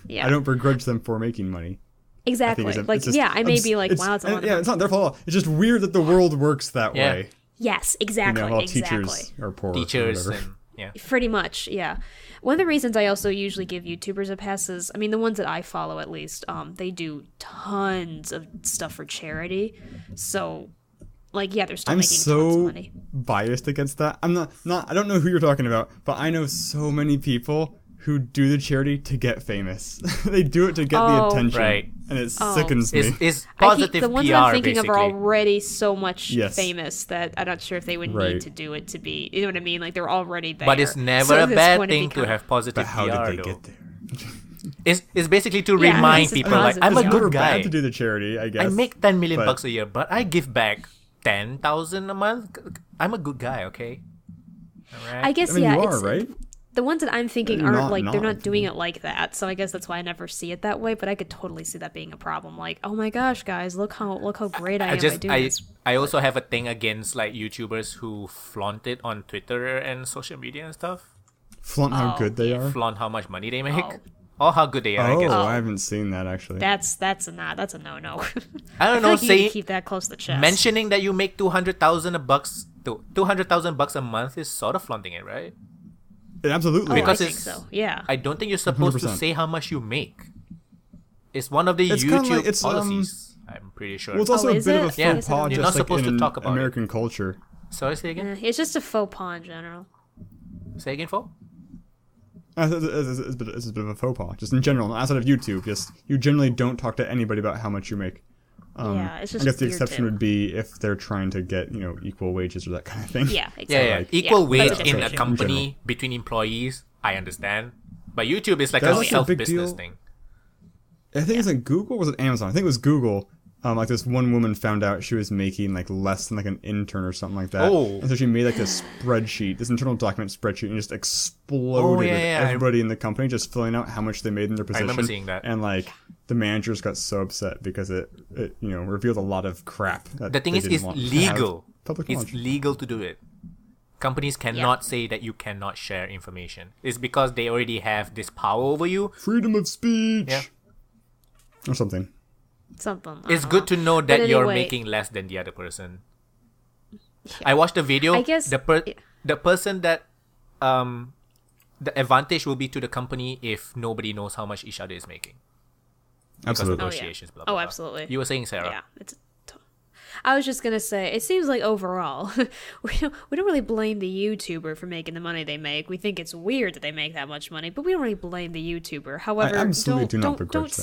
Yeah, I don't begrudge them for making money. I exactly. think it's Like just yeah, I may abs- be like, wow, it's a lot of yeah, money. it's not their fault. It's just weird that the world works that Yeah. way. Yes, You exactly. know, while exactly. teachers are poor. or Teachers whatever. and yeah. Pretty much, yeah. One of the reasons I also usually give YouTubers a pass is, I mean, the ones that I follow at least, they do tons of stuff for charity. So, like, yeah, they're still I'm making tons of so money. biased against that. I'm not. I don't know who you're talking about, but I know so many people who do the charity to get famous. They do it to get the Oh. attention, Right. and it sickens me. It's I positive keep, the ones PR, that I'm thinking basically. of are already so much Yes. famous that I'm not sure if they would Right. need to do it to be, you know what I mean? Like, they're already there. But it's never So a it's bad going thing be to kind of- have positive But how PR, did they though. get there? It's basically to Yeah, remind this is people, like, positive I'm a PR. It's never good guy. bad to do the charity, I guess. I make 10 million but- bucks a year, but I give back 10,000 a month. I'm a good guy, okay? Alright. I guess, I mean, yeah. you are, it's, right? the ones that I'm thinking aren't Not- like they're not- not doing it like that. So I guess that's why I never see it that way. But I could totally see that being a problem. Like, oh my gosh, guys, look how great I am by doing this. I also have a thing against like YouTubers who flaunt it on Twitter and social media and stuff. Flaunt how good they are. Flaunt how much money they make. Or how good they are, I Oh, guess. I haven't seen that actually. That's a no-no. I don't know, like you say need to keep that close to the chest. mentioning that you make 200,000 bucks $200,000 a month is sort of flaunting it, right? It absolutely. Because I think it's so. Yeah. I don't think you're supposed to 100%. say how much you make. It's one of the It's kinda YouTube like- it's, policies. I'm pretty sure. Well, it's also Oh, a is bit it? of a Yeah. faux pas, You're just not like supposed to in talk about it. American culture. Sorry, say again. It's just a faux pas in general. Say again, Fo? It's a bit of a faux pas, just in general, outside of YouTube. Just you generally don't talk to anybody about how much you make. Yeah, it's just I guess the weird exception too. would be if they're trying to get equal wages or that kind of thing. Yeah, exactly. Yeah. like- Equal Yeah, wage that's a in a different issue. company between employees, I understand. But YouTube is like That's a also a big self-business deal. thing. I think it's like Google, or was it Amazon? I think it was Google. Like this one woman found out she was making like less than like an intern or something like that. Oh. And so she made like this spreadsheet, this internal document spreadsheet, and just exploded with yeah. everybody in the company just filling out how much they made in their position. remember seeing that. And like the managers got so upset because it revealed a lot of crap. That The thing they is, didn't it's want to have legal. public It's knowledge. legal to do it. Companies cannot say that you cannot share information. It's because they already have this power over you. Freedom of speech. Yeah. Or something. Something. I It's don't good know. to know that But you're anyway, making less than the other person. I watched the video. I guess- the person that the advantage will be to the company if nobody knows how much each other is making. Absolutely. Oh, yeah. Negotiations, blah, blah, Oh, blah. absolutely. You were saying, Sarah. Yeah, I was just gonna say, it seems like overall, we don't really blame the YouTuber for making the money they make. We think it's weird that they make that much money, but we don't really blame the YouTuber. However, absolutely do not begrudge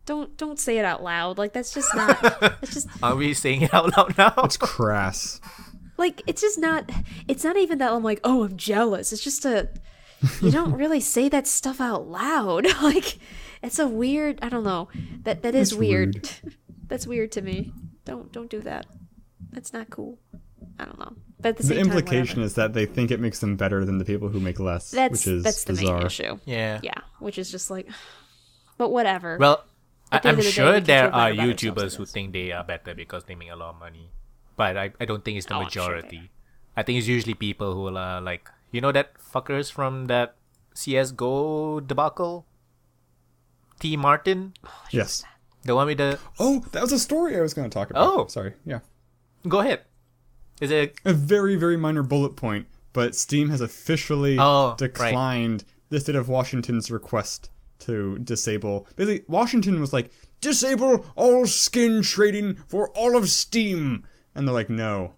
them. Don't say it out loud. Like that's just not. It's just Are we saying it out loud now? It's crass. like it's just not. It's not even that I'm like, oh, I'm jealous. It's just you don't really say that stuff out loud. Like it's a weird. I don't know. That is It's weird. rude. That's weird to me. Don't do that. That's not cool. I don't know. But at the The same time, implication whatever. is that they think it makes them better than the people who make less, which is that's the bizarre. main issue. Yeah. Yeah, which is just like, but whatever. Well, At the I'm end of the day, sure we can there feel better are about ourselves, I YouTubers who guess. think they are better because they make a lot of money. But I don't think it's the Oh, I'm sure they majority. I think it's usually people who are like, you know that fuckers from that CSGO debacle? T. Martin? Yes. The one with the... Oh, that was a story I was going to talk about. Oh. Sorry. Yeah. Go ahead. Is it... A very, very minor bullet point, but Steam has officially Oh, declined the state of Washington's request to disable. Basically, Washington was like, disable all skin trading for all of Steam. And they're like, no.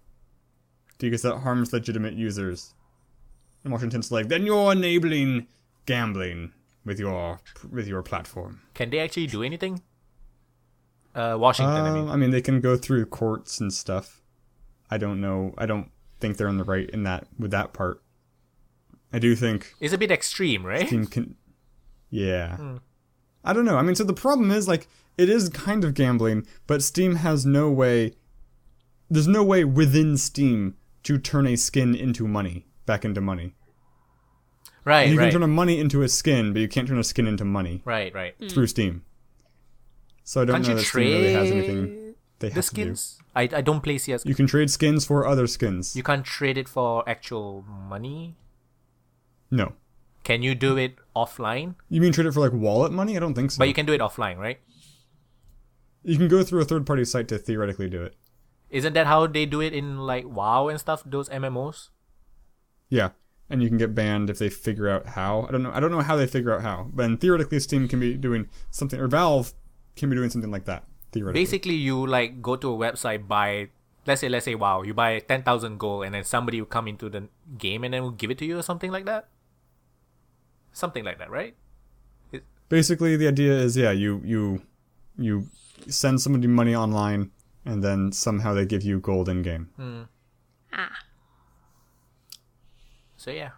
Because that harms legitimate users. And Washington's like, then you're enabling gambling with your platform. Can they actually do anything? Washington, I mean. I mean, they can go through courts and stuff. I don't know. I don't think they're in the right in that with that part. I do think It's a bit extreme, right? Steam can. Yeah. I don't know. I mean, so the problem is like it is kind of gambling, but Steam has no way. There's no way within Steam to turn a skin into money, back into money. Right, You right. can turn a money into a skin, but you can't turn a skin into money Right, right. through Steam. So I don't Can't know you that Steam really has trade anything they have the to do. skins? I don't play CS. You can trade skins for other skins. You can't trade it for actual money? No. Can you do it offline? You mean trade it for like wallet money? I don't think so. But you can do it offline, right? You can go through a third-party site to theoretically do it. Isn't that how they do it in like WoW and stuff? Those MMOs. Yeah, and you can get banned if they figure out how. I don't know how they figure out how. But theoretically, Steam can be doing something, or Valve can be doing something like that. Theoretically, Basically, you like go to a website, buy. Let's say WoW. You buy 10,000 gold, and then somebody will come into the game and then will give it to you or something like that. Something like that, right? basically the idea is you send somebody money online, and then somehow they give you gold in game. So yeah.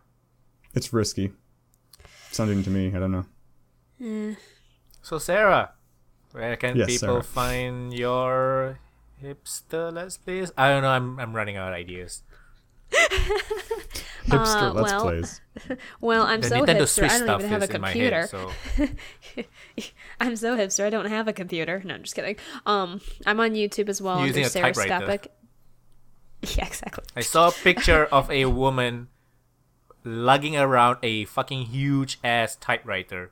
It's risky. Sounding to me, I don't know. So Sarah, where can Yes, people Sarah. find your hipster let's plays? I don't know. I'm running out of ideas. Hipster Let's Plays. Well, I'm The so Nintendo hipster, Switch I don't stuff even have a is in my computer. head, so I'm so hipster, I don't have a computer. No, I'm just kidding. I'm on YouTube as well Using under a typewriter. Sarahscopic. Yeah, exactly. I saw a picture of a woman lugging around a fucking huge ass typewriter.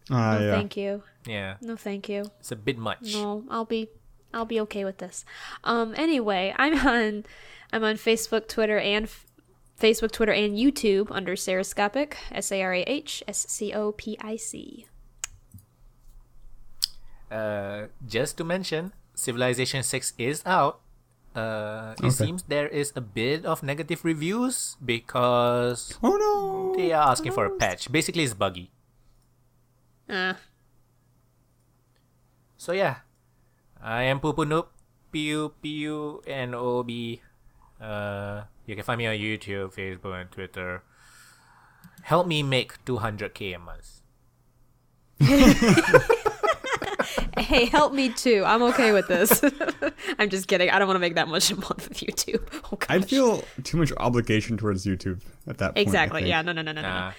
No, Yeah. thank you. Yeah, No, thank you. it's a bit much. No, I'll be okay with this. Anyway, I'm on Facebook, Twitter, and YouTube under Sarahscopic, Sarahscopic. Just to mention, Civilization 6 is out. It seems there is a bit of negative reviews because Oh no! they are asking for a patch. Basically, it's buggy. So yeah, I am Pupunoob, Pupunoob. You can find me on YouTube, Facebook, and Twitter. Help me make 200k a month. Hey, help me too. I'm okay with this. I'm just kidding. I don't want to make that much a month with YouTube. Oh, gosh. I'd feel too much obligation towards YouTube at that point. Exactly. I think. Yeah.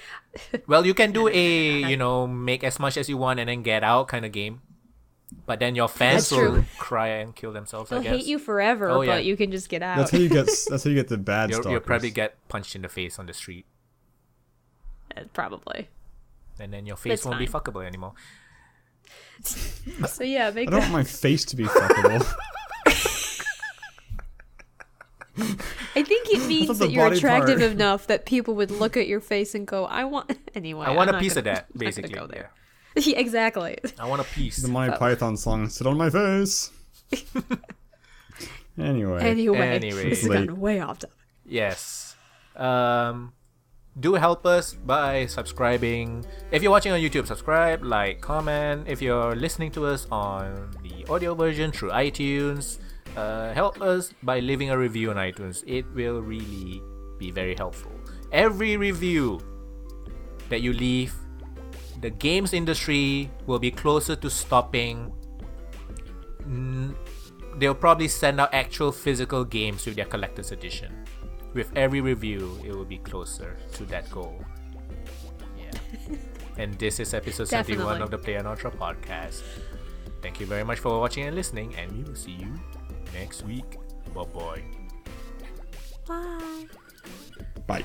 No. Well, you can do a make as much as you want and then get out kind of game, but then your fans That's true. will cry and kill themselves. They'll I guess hate you forever, Oh, yeah. but you can just get out. That's how you get the bad you'll stalkers. probably get punched in the face on the street, Probably. and then your face It's won't be fine. fuckable anymore. So yeah, I make don't that. want my face to be fuckable. I think it means the that you're body attractive part. enough that people would look at your face and go, "I want." Anyway, I want I'm a not piece of gonna- that, I'm not gonna basically. go Yeah. there. Yeah, exactly. I want a piece. The Monty Python song, "Sit on My Face." Anyway. Anyway, this has Late. gotten way off topic. Yes. Do help us by subscribing. If you're watching on YouTube, subscribe, like, comment. If you're listening to us on the audio version through iTunes, help us by leaving a review on iTunes. It will really be very helpful. Every review that you leave, the games industry will be closer to stopping. They'll probably send out actual physical games with their collector's edition. With every review, it will be closer to that goal. Yeah. And this is episode 71 Definitely. of the playonultra podcast. Thank you very much for watching and listening, and we will see you next week. Bye-bye. Bye. Bye.